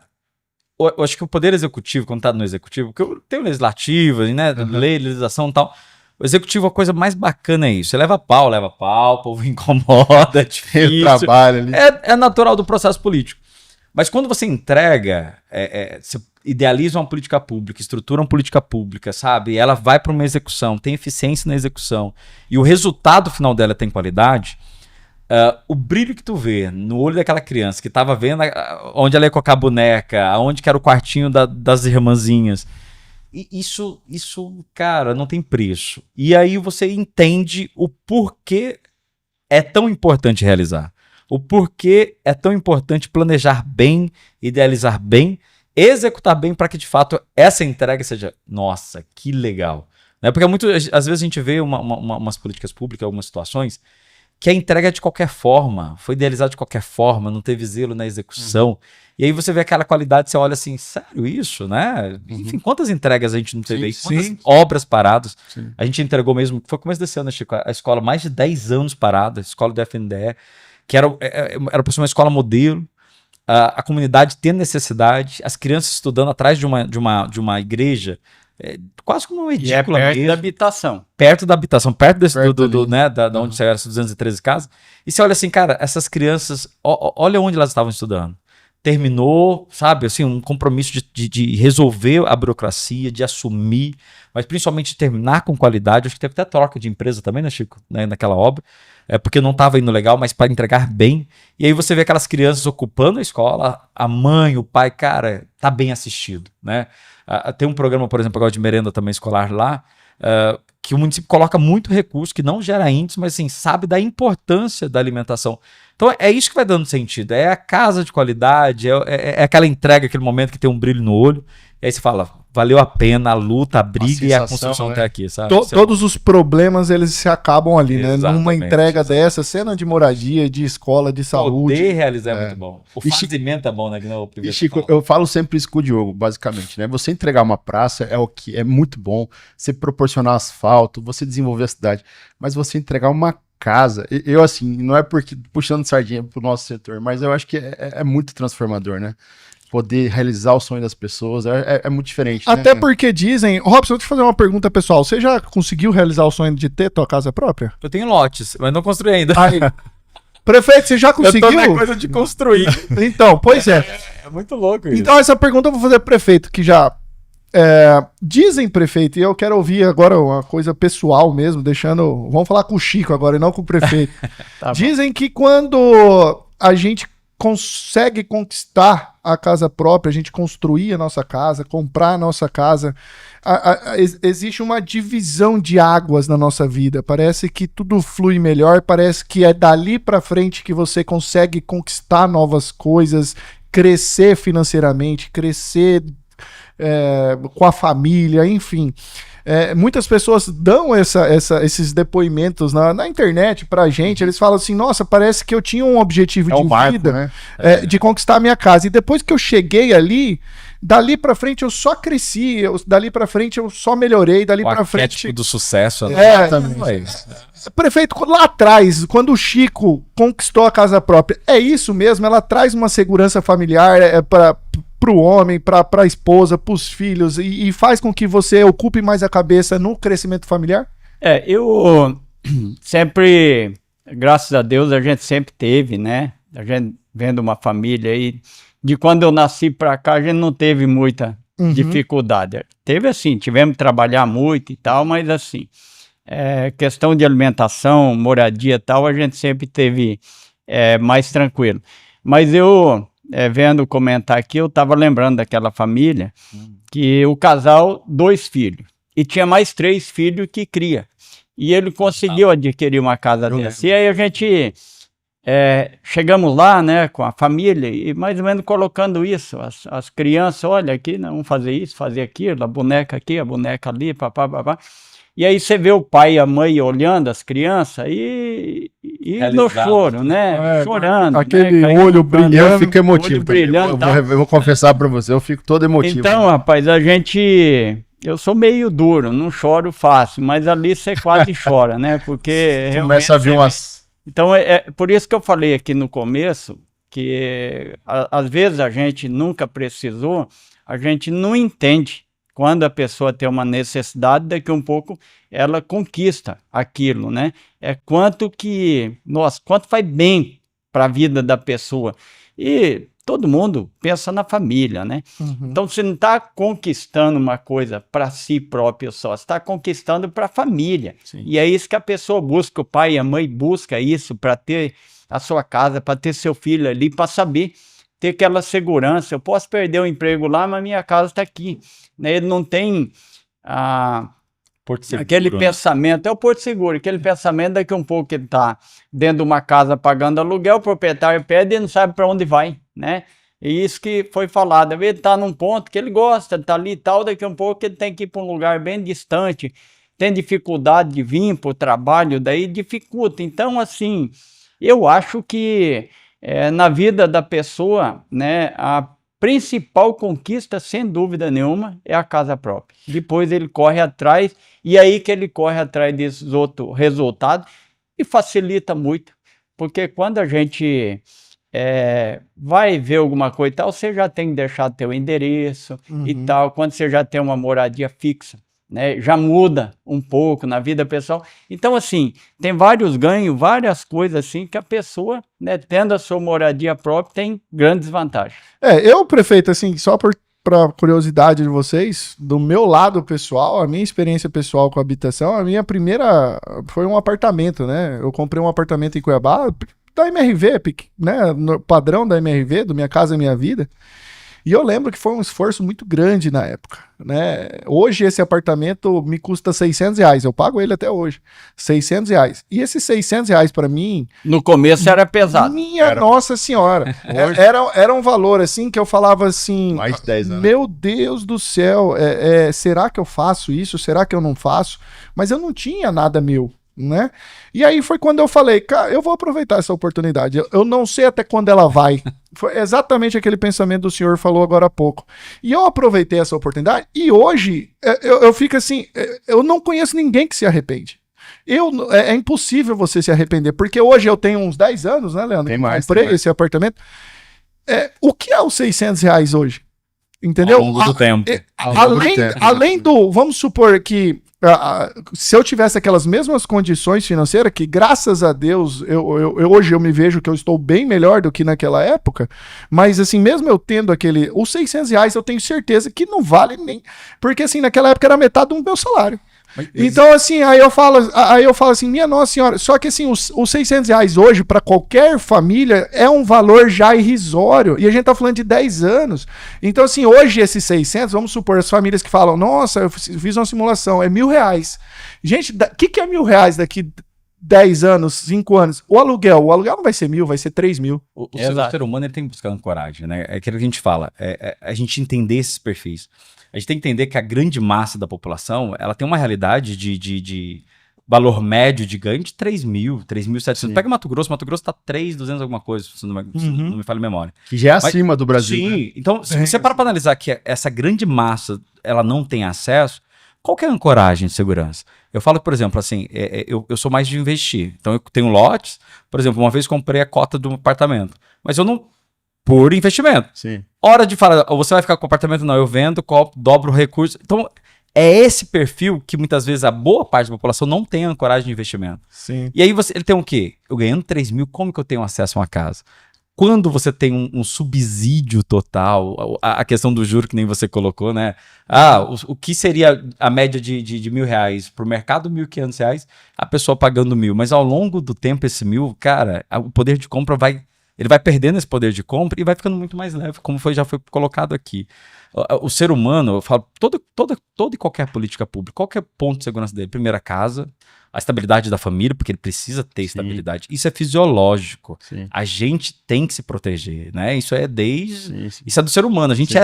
eu acho que o poder executivo, quando tá no executivo, porque tem o legislativo, né? Lei, legislação e tal. O executivo, a coisa mais bacana é isso. Você leva pau, o povo incomoda, é difícil. Trabalho ali. É natural do processo político. Mas quando você entrega, você idealiza uma política pública, estrutura uma política pública, sabe? Ela vai para uma execução, tem eficiência na execução, e o resultado final dela tem qualidade. O brilho que tu vê no olho daquela criança que tava vendo onde ela ia colocar a boneca, aonde que era o quartinho das irmãzinhas, e isso, cara, não tem preço. E aí você entende o porquê é tão importante realizar, o porquê é tão importante planejar bem, idealizar bem, executar bem para que de fato essa entrega seja, nossa, que legal, né? Porque às vezes a gente vê umas políticas públicas, algumas situações que a entrega é de qualquer forma, foi idealizado de qualquer forma, não teve zelo na execução. E aí você vê aquela qualidade, você olha assim, sério isso, né? Enfim, quantas entregas a gente não teve aí? Quantas obras paradas? Sim. A gente entregou mesmo, foi começo desse ano, Chico, a escola mais de 10 anos parada, a escola do FNDE, que era para ser uma escola modelo, a comunidade tendo necessidade, as crianças estudando atrás de uma igreja, quase como uma edícula perto mesmo. da habitação. Perto da habitação, perto desse, Perto né, da onde você era, essas 213 casas. E você olha assim, cara, essas crianças, olha onde elas estavam estudando. Terminou, sabe, assim, um compromisso de resolver a burocracia, de assumir, mas principalmente de terminar com qualidade. Acho que teve até troca de empresa também, né, Chico, né, naquela obra, porque não estava indo legal, mas para entregar bem. E aí você vê aquelas crianças ocupando a escola, a mãe, o pai, cara, tá bem assistido, né? Tem um programa, por exemplo, agora de merenda também escolar lá, que o município coloca muito recurso, que não gera índice, mas assim, sabe da importância da alimentação. Então é isso que vai dando sentido, é a casa de qualidade, é aquela entrega, aquele momento que tem um brilho no olho. E aí você fala, valeu a pena a luta, a briga e a sensação, construção né? até aqui, sabe? Todos os problemas, eles se acabam ali, né? Numa Exatamente. entrega dessa, cena de moradia, de escola, de saúde. Poder realizar é muito bom. O E Chico- fazimento é bom, né? Que não, o E Pivete Chico, fala. eu falo sempre isso com o Diogo, basicamente, né? Você entregar uma praça é o que é muito bom, você proporcionar asfalto, você desenvolver a cidade, mas você entregar uma casa, eu assim, não é porque puxando sardinha pro nosso setor, mas eu acho que é muito transformador, né? Poder realizar o sonho das pessoas é muito diferente, né? Até porque dizem... Robson, deixa eu fazer uma pergunta pessoal. Você já conseguiu realizar o sonho de ter tua casa própria? Eu tenho lotes, mas não construí ainda. Aí. Prefeito, você já Eu tô conseguiu? na coisa de construir. Então, pois é. É muito louco isso. Então, essa pergunta eu vou fazer pro prefeito, que já... dizem, prefeito, e eu quero ouvir agora uma coisa pessoal mesmo, deixando... Vamos falar com o Chico agora e não com o prefeito. Tá bom. Dizem que quando a gente consegue conquistar a casa própria, a gente construir a nossa casa, comprar a nossa casa, existe uma divisão de águas na nossa vida. Parece que tudo flui melhor, parece que é dali pra frente que você consegue conquistar novas coisas, crescer financeiramente, crescer com a família, enfim. Muitas pessoas dão esses depoimentos na internet pra gente. Eles falam assim, nossa, parece que eu tinha um objetivo É um de marco, vida, né? de conquistar a minha casa. E depois que eu cheguei ali, dali pra frente eu só cresci, dali pra frente eu só melhorei, dali O pra arquétipo frente... do sucesso. Exatamente. Prefeito, lá atrás, quando o Chico conquistou a casa própria, é isso mesmo? Ela traz uma segurança familiar pro homem, pra esposa, pros filhos, e faz com que você ocupe mais a cabeça no crescimento familiar? Eu sempre, graças a Deus, a gente sempre teve, né? A gente vendo uma família aí, de quando eu nasci pra cá, a gente não teve muita dificuldade. Teve assim, tivemos que trabalhar muito e tal, mas assim, questão de alimentação, moradia e tal, a gente sempre teve mais tranquilo. Mas eu, vendo comentar aqui, eu tava lembrando daquela família, que o casal, 2 filhos, e tinha mais 3 filhos que cria. E ele conseguiu adquirir uma casa dessa. E aí a gente chegamos lá, né, com a família, e mais ou menos colocando isso, as crianças, olha aqui, né, vamos fazer isso, fazer aquilo, a boneca aqui, a boneca ali, papá. E aí você vê o pai e a mãe olhando as crianças e no choro, né, chorando. Aquele né, olho Eu brilhando. fico emotivo. olho brilhando, também. Eu vou confessar pra você, eu fico todo emotivo. Então, rapaz, eu sou meio duro, não choro fácil, mas ali você quase chora, né? Porque Começa a vir umas... Então, é por isso que eu falei aqui no começo, que às vezes a gente nunca precisou, a gente não entende quando a pessoa tem uma necessidade, daqui a um pouco ela conquista aquilo, né? Quanto faz bem para a vida da pessoa. E todo mundo pensa na família, né? Então você não está conquistando uma coisa para si próprio só, você está conquistando para a família. Sim. E é isso que a pessoa busca, o pai e a mãe buscam isso para ter a sua casa, para ter seu filho ali, para saber ter aquela segurança. Eu posso perder o emprego lá, mas minha casa está aqui. Né? Ele não tem Porto Seguro, aquele né? pensamento, é o Porto Seguro, aquele pensamento daqui a um pouco ele está dentro de uma casa pagando aluguel, o proprietário pede e não sabe para onde vai, né? E isso que foi falado, ele está num ponto que ele gosta, está ali e tal, daqui a um pouco ele tem que ir para um lugar bem distante, tem dificuldade de vir para o trabalho, daí dificulta. Então, assim, eu acho que na vida da pessoa, né, a principal conquista, sem dúvida nenhuma, é a casa própria. Depois ele corre atrás, e aí que ele corre atrás desses outros resultados, e facilita muito, porque quando a gente vai ver alguma coisa e tal, você já tem que deixar teu endereço e tal, quando você já tem uma moradia fixa, né, já muda um pouco na vida pessoal. Então, assim, tem vários ganhos, várias coisas assim que a pessoa, né, tendo a sua moradia própria, tem grandes vantagens. Eu, prefeito, assim, só para curiosidade de vocês, do meu lado pessoal, a minha experiência pessoal com a habitação, a minha primeira foi um apartamento, né? Eu comprei um apartamento em Cuiabá, da MRV, né? No padrão da MRV, do Minha Casa Minha Vida. E eu lembro que foi um esforço muito grande na época, né? Hoje esse apartamento me custa R$ 600, eu pago ele até hoje, R$ 600. E esses R$ 600 para mim... No começo era pesado. Minha Nossa Senhora, era um valor assim que eu falava assim, Mais de 10 anos. meu Deus do céu, será que eu faço isso? Será que eu não faço? Mas eu não tinha nada meu, né? E aí foi quando eu falei, cara, eu vou aproveitar essa oportunidade. Eu não sei até quando ela vai. Foi exatamente aquele pensamento do senhor falou agora há pouco. E eu aproveitei essa oportunidade e hoje eu fico assim, eu não conheço ninguém que se arrepende. É impossível você se arrepender, porque hoje eu tenho uns 10 anos, né, Leandro? Tem mais, Comprei tem mais. esse apartamento. O que é os R$ 600 hoje? Entendeu? Ao longo do tempo. Além do, vamos supor que se eu tivesse aquelas mesmas condições financeiras, que graças a Deus, hoje eu me vejo que eu estou bem melhor do que naquela época, mas assim, mesmo eu tendo os R$ 600, eu tenho certeza que não vale nem, porque assim, naquela época era metade do meu salário. Então, assim, aí eu falo assim, minha Nossa Senhora, só que assim, os R$ 600 hoje, para qualquer família, é um valor já irrisório, e a gente tá falando de 10 anos. Então, assim, hoje esses 600, vamos supor, as famílias que falam, nossa, eu fiz uma simulação, é R$ 1.000. Gente, o que é R$ 1.000 daqui 10 anos, 5 anos? O aluguel não vai ser 1.000, vai ser 3.000. O ser humano ele tem que buscar ancoragem, né? É aquilo que a gente fala, a gente entender esses perfis. A gente tem que entender que a grande massa da população, ela tem uma realidade de valor médio de ganho de 3.000, 3.700. Pega Mato Grosso tá 3.200 alguma coisa, se não me falha a memória. Que já é acima do Brasil. Sim, né? então se você para analisar que essa grande massa, ela não tem acesso, qual que é a ancoragem de segurança? Eu falo, por exemplo, assim, eu sou mais de investir. Então eu tenho lotes, por exemplo, uma vez comprei a cota de um apartamento, mas eu não... Por investimento. Sim. Hora de falar, você vai ficar com o apartamento? Não, eu vendo, dobro o recurso. Então, é esse perfil que muitas vezes a boa parte da população não tem ancoragem de investimento. Sim. E aí ele tem o quê? Eu ganhando 3.000, como que eu tenho acesso a uma casa? Quando você tem um subsídio total, a questão do juro que nem você colocou, né? O que seria a média de R$ 1.000? Para o mercado, R$ 1.500, a pessoa pagando 1.000. Mas ao longo do tempo, esse 1.000, cara, o poder de compra ele vai perdendo esse poder de compra e vai ficando muito mais leve, como já foi colocado aqui. O ser humano, eu falo, toda e qualquer política pública, qualquer ponto de segurança dele, primeiro a casa, a estabilidade da família, porque ele precisa ter estabilidade. Isso é fisiológico. Sim. A gente tem que se proteger, né? Isso é Sim. Isso é do ser humano. A gente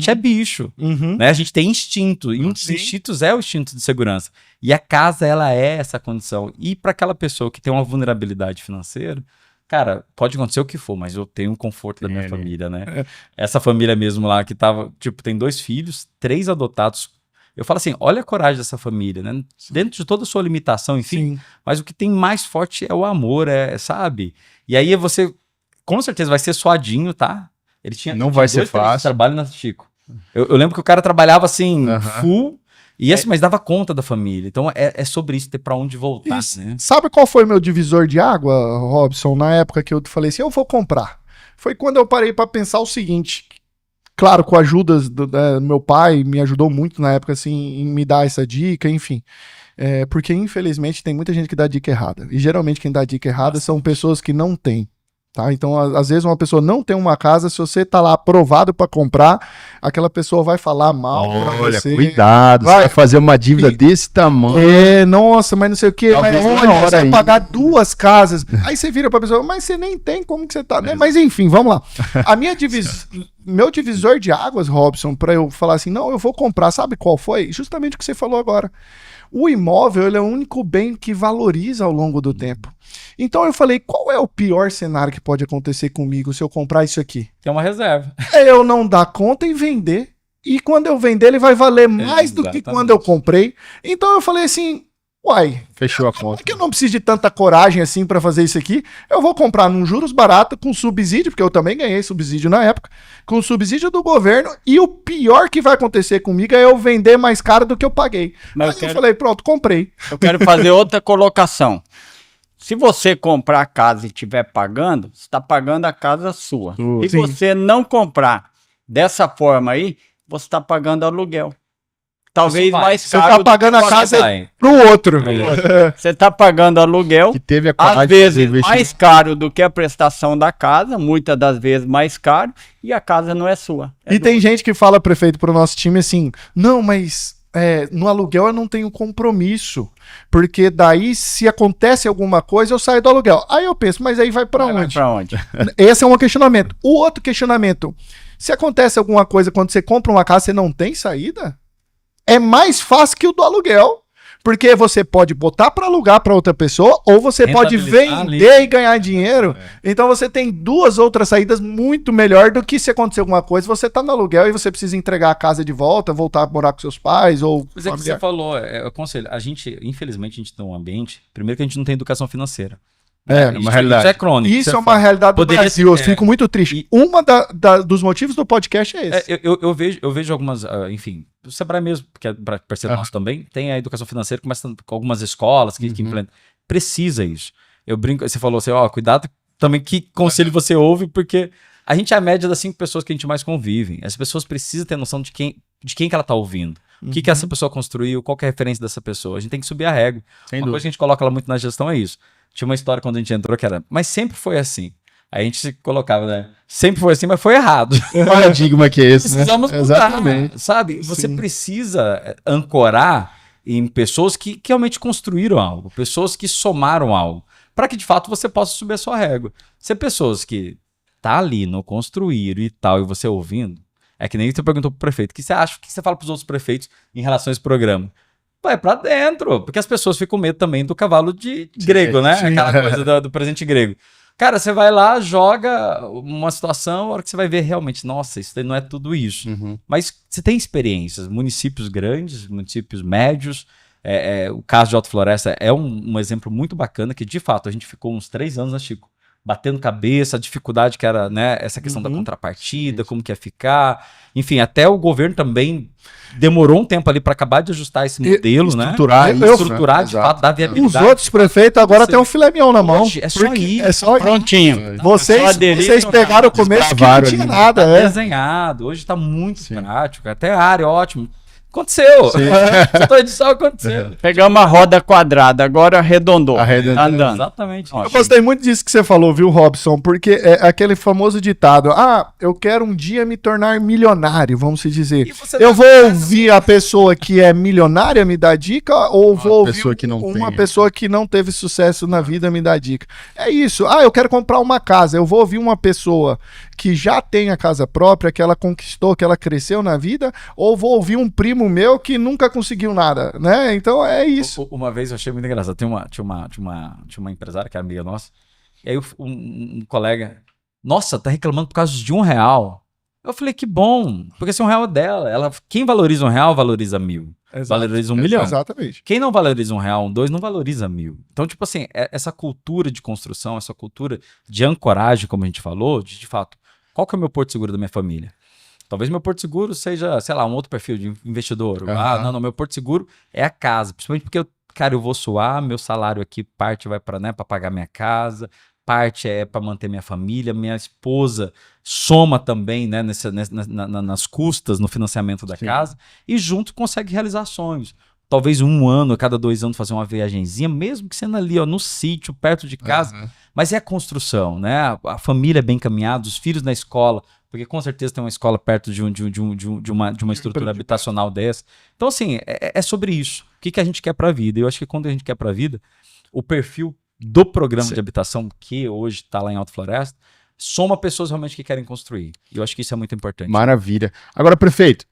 é bicho, né? A gente tem instinto, e um dos instintos é o instinto de segurança. E a casa, ela é essa condição. E para aquela pessoa que tem uma vulnerabilidade financeira, cara, pode acontecer o que for, mas eu tenho um conforto da minha família, né? Essa família mesmo lá que tava, tem 2 filhos, 3 adotados. Eu falo assim, olha a coragem dessa família, né? Dentro de toda a sua limitação, enfim. Sim. Mas o que tem mais forte é o amor, sabe? E aí você, com certeza, vai ser suadinho, tá? Ele tinha... Não vai ser fácil. Trabalho na Chico. Eu lembro que o cara trabalhava assim, full... E mas dava conta da família. Então é sobre isso, ter pra onde voltar. Né? Sabe qual foi meu divisor de água, Robson, na época que eu falei assim, eu vou comprar? Foi quando eu parei pra pensar o seguinte, claro, com a ajuda do meu pai, me ajudou muito na época assim, em me dar essa dica, enfim. Porque infelizmente tem muita gente que dá dica errada. E geralmente quem dá dica errada são pessoas que não têm. Tá? Então, às vezes uma pessoa não tem uma casa, se você tá lá aprovado para comprar, aquela pessoa vai falar mal pra você. Olha, cuidado, você vai fazer uma dívida desse tamanho. Nossa, mas não sei o que, mas olha, você vai pagar 2 casas. Aí você vira pra pessoa, mas você nem tem como que você tá, né? Mas enfim, vamos lá. Meu divisor de águas, Robson, para eu falar assim, não, eu vou comprar, sabe qual foi? Justamente o que você falou agora. O imóvel, ele é o único bem que valoriza ao longo do tempo. Então eu falei, qual é o pior cenário que pode acontecer comigo se eu comprar isso aqui? Tem uma reserva. Eu não dar conta e vender. E quando eu vender, ele vai valer mais do que quando eu comprei. Então eu falei assim, uai, fechou a conta. Porque eu não preciso de tanta coragem assim para fazer isso aqui. Eu vou comprar num juros barato, com subsídio, porque eu também ganhei subsídio na época, com subsídio do governo, e o pior que vai acontecer comigo é eu vender mais caro do que eu paguei. Mas eu falei, pronto, comprei. Eu quero fazer outra colocação. Se você comprar a casa e estiver pagando, você está pagando a casa sua. Se você não comprar dessa forma aí, você está pagando aluguel. talvez Isso vai. mais Você caro. tá pagando a do que casa vai. pro outro. Você tá pagando aluguel, Que teve a às coragem de vezes fazer investimento. mais caro do que a prestação da casa, muitas das vezes mais caro, e a casa não é sua. E tem gente que fala, prefeito, pro nosso time assim, não, mas no aluguel eu não tenho compromisso, porque daí se acontece alguma coisa eu saio do aluguel. Aí eu penso, mas aí vai pra Vai onde? pra onde? Esse é um questionamento. O outro questionamento, se acontece alguma coisa quando você compra uma casa, você não tem saída? É mais fácil que o do aluguel. Porque você pode botar para alugar para outra pessoa ou você pode Rentabilizar vender ali. e ganhar dinheiro. Então você tem duas outras saídas muito melhor do que se acontecer alguma coisa, você tá no aluguel e você precisa entregar a casa de volta, voltar a morar com seus pais ou Mas é que você falou, eu aconselho, a gente, infelizmente, a gente tem um ambiente, primeiro que a gente não tem educação financeira. É, Isso- uma realidade. Isso é crônico. Isso é uma realidade do Poderia Brasil, eu ser, fico muito triste. Dos motivos do podcast é esse. Eu vejo algumas, enfim, o Sebrae mesmo, que é parceiro nosso também, tem a educação financeira, começa com algumas escolas que implementam. Precisa isso. Eu brinco, você falou assim, cuidado também que conselho você ouve, porque a gente é a média das 5 pessoas que a gente mais convive. As pessoas precisam ter noção de quem que ela tá ouvindo. O que essa pessoa construiu, qual que é a referência dessa pessoa. A gente tem que subir a régua. Sem Uma dúvida. coisa que a gente coloca lá muito na gestão é isso. Tinha uma história quando a gente entrou que era, mas sempre foi assim. Aí a gente se colocava, né? Sempre foi assim, mas foi errado. O paradigma que é esse, né? Precisamos mudar, Exatamente. sabe? Você Sim. precisa ancorar em pessoas que realmente construíram algo, pessoas que somaram algo, para que de fato você possa subir a sua régua. Se é pessoas que tá ali, não construíram e tal, e você ouvindo, é que nem você perguntou pro prefeito, o que você acha, o que você fala pros outros prefeitos em relação a esse programa? Vai pra dentro, porque as pessoas ficam com medo também do cavalo de grego, né? sim. Aquela coisa do presente grego. Cara, você vai lá, joga uma situação, a hora que você vai ver realmente, nossa, isso daí não é tudo isso. Uhum. Mas você tem experiências, municípios grandes, municípios médios. O caso de Alta Floresta é um exemplo muito bacana, que de fato a gente ficou uns 3 anos, né, Chico? Batendo cabeça, a dificuldade que era, né, essa questão da contrapartida, como que ia ficar. Enfim, até o governo também demorou um tempo ali para acabar de ajustar esse modelo, né? Estruturar Eu- isso, Estruturar, né? de Exato. fato, dar Os viabilidade. outros prefeitos agora Você- tem um filé mignon na mão. Hoje é só Porque ir. é só ir. Prontinho. Vocês, Só aderir, vocês não pegaram o começo que não Desbravaram tinha ali. nada, Tá é. desenhado, hoje tá muito Sim. prático, até a área, ótimo. Aconteceu. Essa edição aconteceu. Pegamos a roda quadrada, agora arredondou. Arredondou. Tá andando. Exatamente. Eu gostei muito disso que você falou, viu, Robson? Porque é aquele famoso ditado: eu quero um dia me tornar milionário, vamos se dizer. E você Eu tá- vou ouvir a pessoa que é milionária me dar dica ou vou ouvir pessoa que não uma tem. pessoa que não teve sucesso na vida me dar dica? É isso. Eu quero comprar uma casa. Eu vou ouvir uma pessoa que já tem a casa própria, que ela conquistou, que ela cresceu na vida, ou vou ouvir um primo meu que nunca conseguiu nada, né? Então é isso. Uma vez eu achei muito engraçado. Tinha uma empresária que era amiga nossa. E aí um colega, nossa, tá reclamando por causa de R$1. Eu falei, que bom, porque esse R$1 é dela. Quem valoriza R$1 valoriza 1.000. Valoriza 1 milhão. Exatamente. Quem não valoriza R$1, 2, não valoriza 1.000. Então, tipo assim, essa cultura de construção, essa cultura de ancoragem, como a gente falou, de fato, qual que é o meu porto seguro da minha família? Talvez meu porto seguro seja, sei lá, um outro perfil de investidor. Não, meu porto seguro é a casa. Principalmente porque, eu vou suar, meu salário aqui, parte vai para, né, para pagar minha casa, parte é para manter minha família, minha esposa soma também, né, nas custas, no financiamento da casa, e junto consegue realizar sonhos. Talvez 1 ano, a cada 2 anos fazer uma viagenzinha, mesmo que sendo ali, no sítio, perto de casa, mas é a construção, né? A família bem caminhada, os filhos na escola, porque com certeza tem uma escola perto de uma estrutura habitacional dessa. Então, assim, é sobre isso. O que a gente quer para a vida? Eu acho que quando a gente quer para a vida, o perfil do programa de habitação, que hoje está lá em Alta Floresta, soma pessoas realmente que querem construir. E eu acho que isso é muito importante. Maravilha. Agora, prefeito,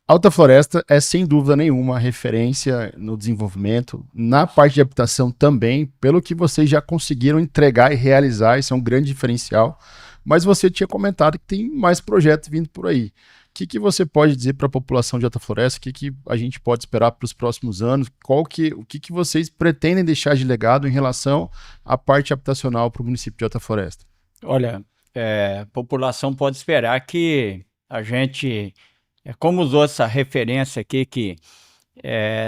Alta Floresta é sem dúvida nenhuma referência no desenvolvimento, na parte de habitação também, pelo que vocês já conseguiram entregar e realizar, isso é um grande diferencial. Mas você tinha comentado que tem mais projetos vindo por aí. O que você pode dizer para a população de Alta Floresta? O que a gente pode esperar para os próximos anos? O que vocês pretendem deixar de legado em relação à parte habitacional para o município de Alta Floresta? Olha, a população pode esperar que a gente, como usou essa referência aqui, que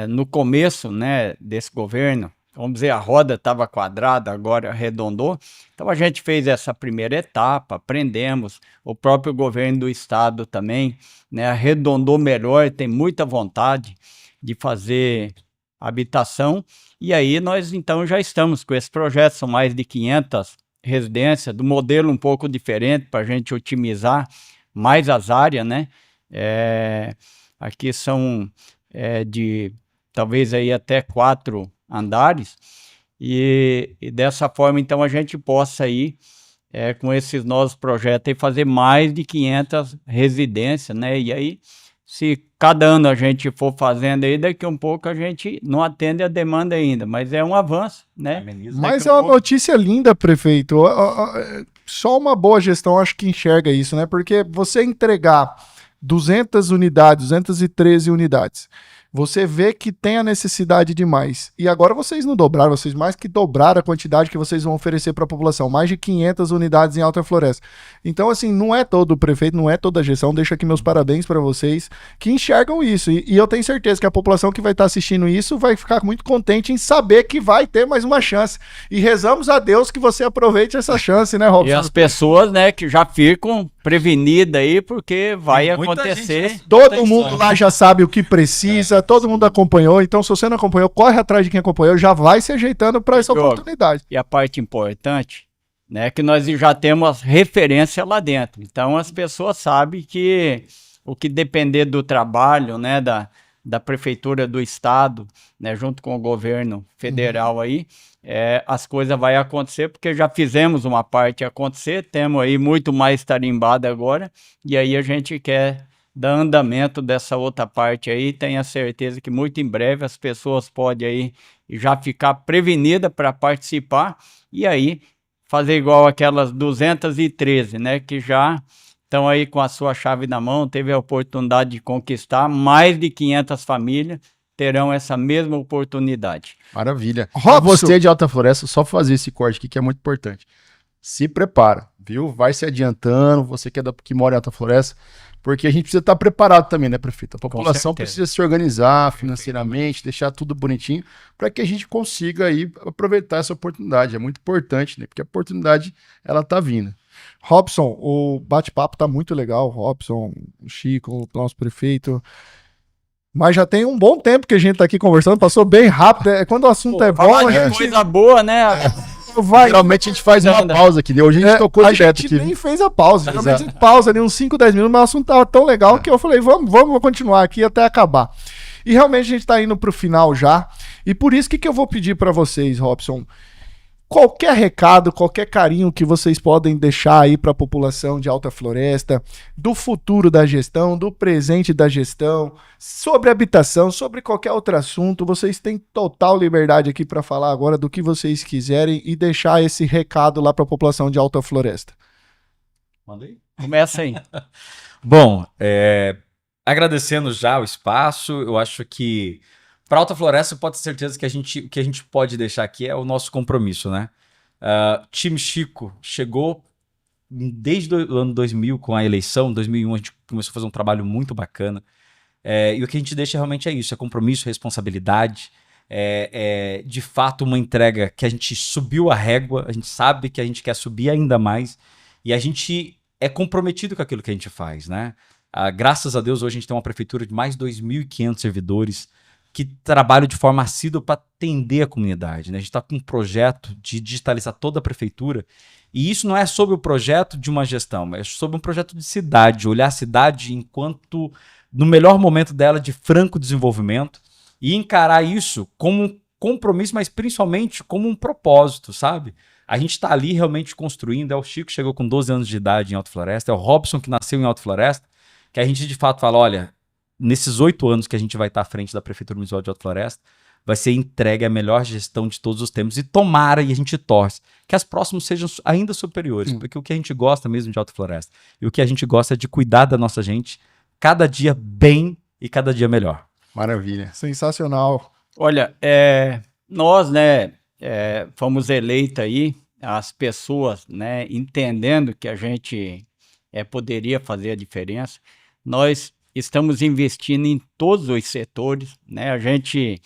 no começo, né, desse governo, vamos dizer, a roda estava quadrada, agora arredondou. Então a gente fez essa primeira etapa, aprendemos, o próprio governo do estado também, né, arredondou melhor, tem muita vontade de fazer habitação, e aí nós então já estamos com esse projeto, são mais de 500 residências, do modelo um pouco diferente para a gente otimizar mais as áreas, né? Aqui são de talvez aí até 4 andares, e dessa forma então a gente possa aí com esses novos projetos aí, fazer mais de 500 residências, né? E aí, se cada ano a gente for fazendo aí, daqui a um pouco a gente não atende a demanda ainda, mas é um avanço, né? Mas é uma notícia linda, prefeito. Só uma boa gestão acho que enxerga isso, né? Porque você entregar 200 unidades, 213 unidades, você vê que tem a necessidade de mais. E agora vocês não dobraram, vocês mais que dobraram a quantidade que vocês vão oferecer para a população. Mais de 500 unidades em Alta Floresta. Então, assim, não é todo o prefeito, não é toda a gestão. Deixa aqui meus parabéns para vocês que enxergam isso. E eu tenho certeza que a população que vai estar assistindo isso vai ficar muito contente em saber que vai ter mais uma chance. E rezamos a Deus que você aproveite essa chance, né, Robson? E as pessoas, né, que já ficam prevenidas aí, porque vai acontecer. Todo mundo lá já sabe o que precisa, todo mundo acompanhou. Então, se você não acompanhou, corre atrás de quem acompanhou, já vai se ajeitando para essa oportunidade. E a parte importante, né, que nós já temos referência lá dentro. Então, as pessoas sabem que o que depender do trabalho, né, da prefeitura do estado, né, junto com o governo federal aí, as coisas vão acontecer, porque já fizemos uma parte acontecer, temos aí muito mais tarimbado agora, e aí a gente quer dar andamento dessa outra parte aí, tenha certeza que muito em breve as pessoas podem aí já ficar prevenidas para participar, e aí fazer igual aquelas 213, né, que já estão aí com a sua chave na mão, teve a oportunidade de conquistar, mais de 500 famílias terão essa mesma oportunidade. Maravilha. Robson. Você de Alta Floresta, só fazer esse corte aqui que é muito importante. Se prepara, viu? Vai se adiantando, você que mora em Alta Floresta, porque a gente precisa estar preparado também, né, prefeito? A população precisa se organizar financeiramente, deixar tudo bonitinho, para que a gente consiga aí aproveitar essa oportunidade. É muito importante, né? Porque a oportunidade, ela tá vindo. Robson, o bate-papo tá muito legal, Robson, o Chico, o nosso prefeito. Mas já tem um bom tempo que a gente tá aqui conversando, passou bem rápido. Quando o assunto é bom, a gente... coisa boa, né? Geralmente a gente faz uma pausa aqui, né? Hoje a gente tocou direto aqui. A gente nem fez a pausa. Geralmente a gente pausa ali uns 5, 10 minutos, mas o assunto tava tão legal que eu falei, vamos continuar aqui até acabar. E realmente a gente tá indo pro final já. E por isso, que eu vou pedir para vocês, Robson? Qualquer recado, qualquer carinho que vocês podem deixar aí para a população de Alta Floresta, do futuro da gestão, do presente da gestão, sobre habitação, sobre qualquer outro assunto, vocês têm total liberdade aqui para falar agora do que vocês quiserem e deixar esse recado lá para a população de Alta Floresta. Manda aí. Começa aí. Bom, agradecendo já o espaço, eu acho que para Alta Floresta, pode ter certeza que o que a gente pode deixar aqui é o nosso compromisso, né? Time Chico chegou desde o ano 2000 com a eleição, em 2001 a gente começou a fazer um trabalho muito bacana. E o que a gente deixa realmente é isso, é compromisso, responsabilidade, de fato uma entrega que a gente subiu a régua, a gente sabe que a gente quer subir ainda mais e a gente é comprometido com aquilo que a gente faz, né? Graças a Deus hoje a gente tem uma prefeitura de mais de 2.500 servidores, que trabalham de forma assídua para atender a comunidade, né? A gente está com um projeto de digitalizar toda a prefeitura, e isso não é sobre o projeto de uma gestão, é sobre um projeto de cidade, olhar a cidade enquanto no melhor momento dela de franco desenvolvimento e encarar isso como um compromisso, mas principalmente como um propósito, sabe? A gente está ali realmente construindo, o Chico chegou com 12 anos de idade em Alta Floresta, é o Robson que nasceu em Alta Floresta, que a gente de fato fala, olha, nesses 8 anos que a gente vai estar à frente da Prefeitura Municipal de Alta Floresta, vai ser entregue a melhor gestão de todos os tempos. E tomara, e a gente torce, que as próximas sejam ainda superiores. Porque o que a gente gosta mesmo de Alta Floresta, e o que a gente gosta é de cuidar da nossa gente, cada dia bem e cada dia melhor. Maravilha. Sensacional. Olha, nós, né, fomos eleitos aí, as pessoas, né, entendendo que a gente poderia fazer a diferença. Nós estamos investindo em todos os setores, né? A gente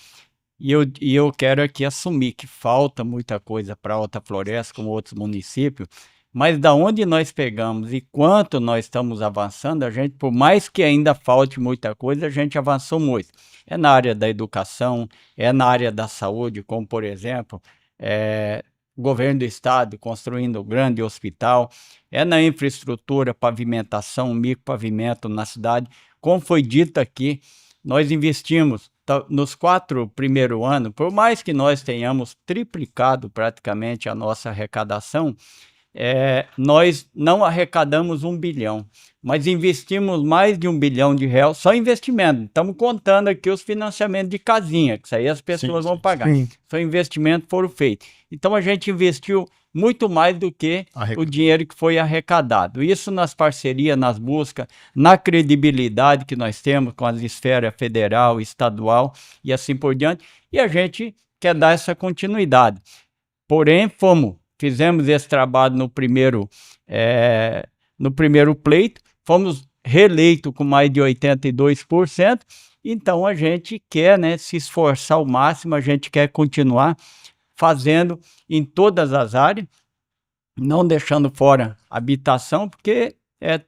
E eu quero aqui assumir que falta muita coisa para Alta Floresta, como outros municípios, mas da onde nós pegamos e quanto nós estamos avançando, a gente, por mais que ainda falte muita coisa, a gente avançou muito. É na área da educação, é na área da saúde, como por exemplo, o governo do estado construindo um grande hospital, é na infraestrutura, pavimentação, micropavimento na cidade. Como foi dito aqui, nós investimos nos 4 primeiros anos, por mais que nós tenhamos triplicado praticamente a nossa arrecadação, nós não arrecadamos 1 bilhão, mas investimos mais de 1 bilhão de reais só em investimento. Estamos contando aqui os financiamentos de casinha, que isso aí as pessoas vão pagar. Sim. Só investimentos foram feitos. Então a gente investiu muito mais do que o dinheiro que foi arrecadado. Isso nas parcerias, nas buscas, na credibilidade que nós temos com as esferas federal, estadual e assim por diante. E a gente quer dar essa continuidade. Porém, fizemos esse trabalho no primeiro pleito, fomos reeleitos com mais de 82%, então a gente quer, né, se esforçar ao máximo, a gente quer continuar fazendo em todas as áreas, não deixando fora a habitação, porque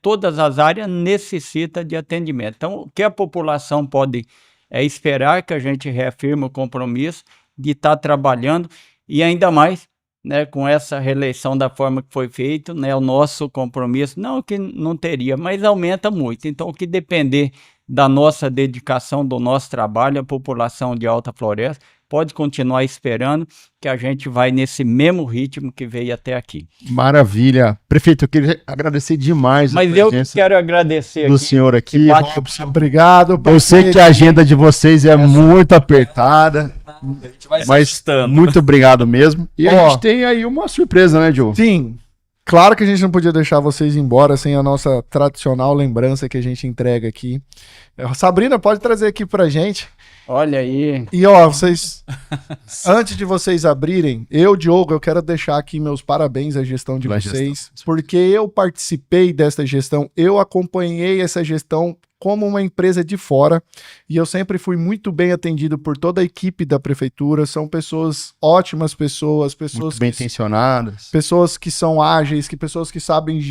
todas as áreas necessitam de atendimento. Então, o que a população pode esperar que a gente reafirme o compromisso de estar trabalhando e ainda mais, né, com essa reeleição da forma que foi feito, né, o nosso compromisso, não que não teria, mas aumenta muito. Então, o que depender da nossa dedicação, do nosso trabalho, a população de Alta Floresta pode continuar esperando que a gente vai nesse mesmo ritmo que veio até aqui. Maravilha. Prefeito, eu queria agradecer demais Mas eu quero agradecer do senhor aqui. Robson, obrigado. Eu sei que a agenda de vocês é muito apertada, mas muito obrigado mesmo. E a gente tem aí uma surpresa, né, Joe? Sim. Claro que a gente não podia deixar vocês embora sem a nossa tradicional lembrança que a gente entrega aqui. Sabrina, pode trazer aqui pra gente. Olha aí. E ó, vocês, antes de vocês abrirem, Diogo, eu quero deixar aqui meus parabéns à gestão de vocês, porque eu participei dessa gestão, eu acompanhei essa gestão como uma empresa de fora, e eu sempre fui muito bem atendido por toda a equipe da prefeitura. São pessoas, ótimas pessoas muito bem intencionadas, pessoas que são ágeis, pessoas que sabem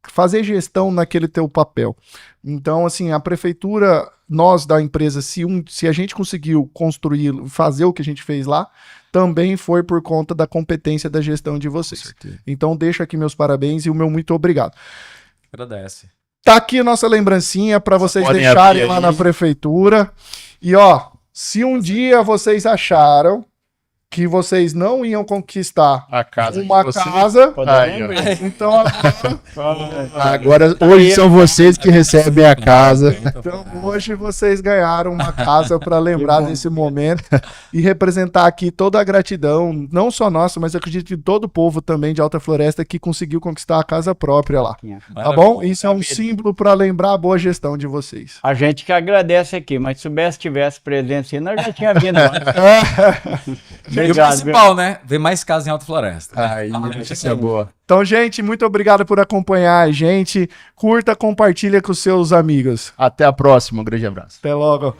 fazer gestão naquele teu papel. Então, assim, a prefeitura, nós da empresa, se a gente conseguiu construir, fazer o que a gente fez lá, também foi por conta da competência da gestão de vocês. Então, deixo aqui meus parabéns e o meu muito obrigado. Agradece. Tá aqui a nossa lembrancinha para vocês deixarem lá na prefeitura. E ó, se um dia vocês acharam que vocês não iam conquistar uma casa, então agora hoje são vocês que recebem a casa. Então hoje vocês ganharam uma casa para lembrar desse momento e representar aqui toda a gratidão, não só nossa, mas eu acredito de todo o povo também de Alta Floresta que conseguiu conquistar a casa própria lá. Tá bom? Isso é um símbolo para lembrar a boa gestão de vocês. A gente que agradece aqui, mas se soubesse tivesse presente, nós já tinha vindo antes. Obrigado, e o principal, né? Ver mais casas em Alta Floresta. Isso é boa. Então, gente, muito obrigado por acompanhar a gente. Curta, compartilha com seus amigos. Até a próxima. Um grande abraço. Até logo.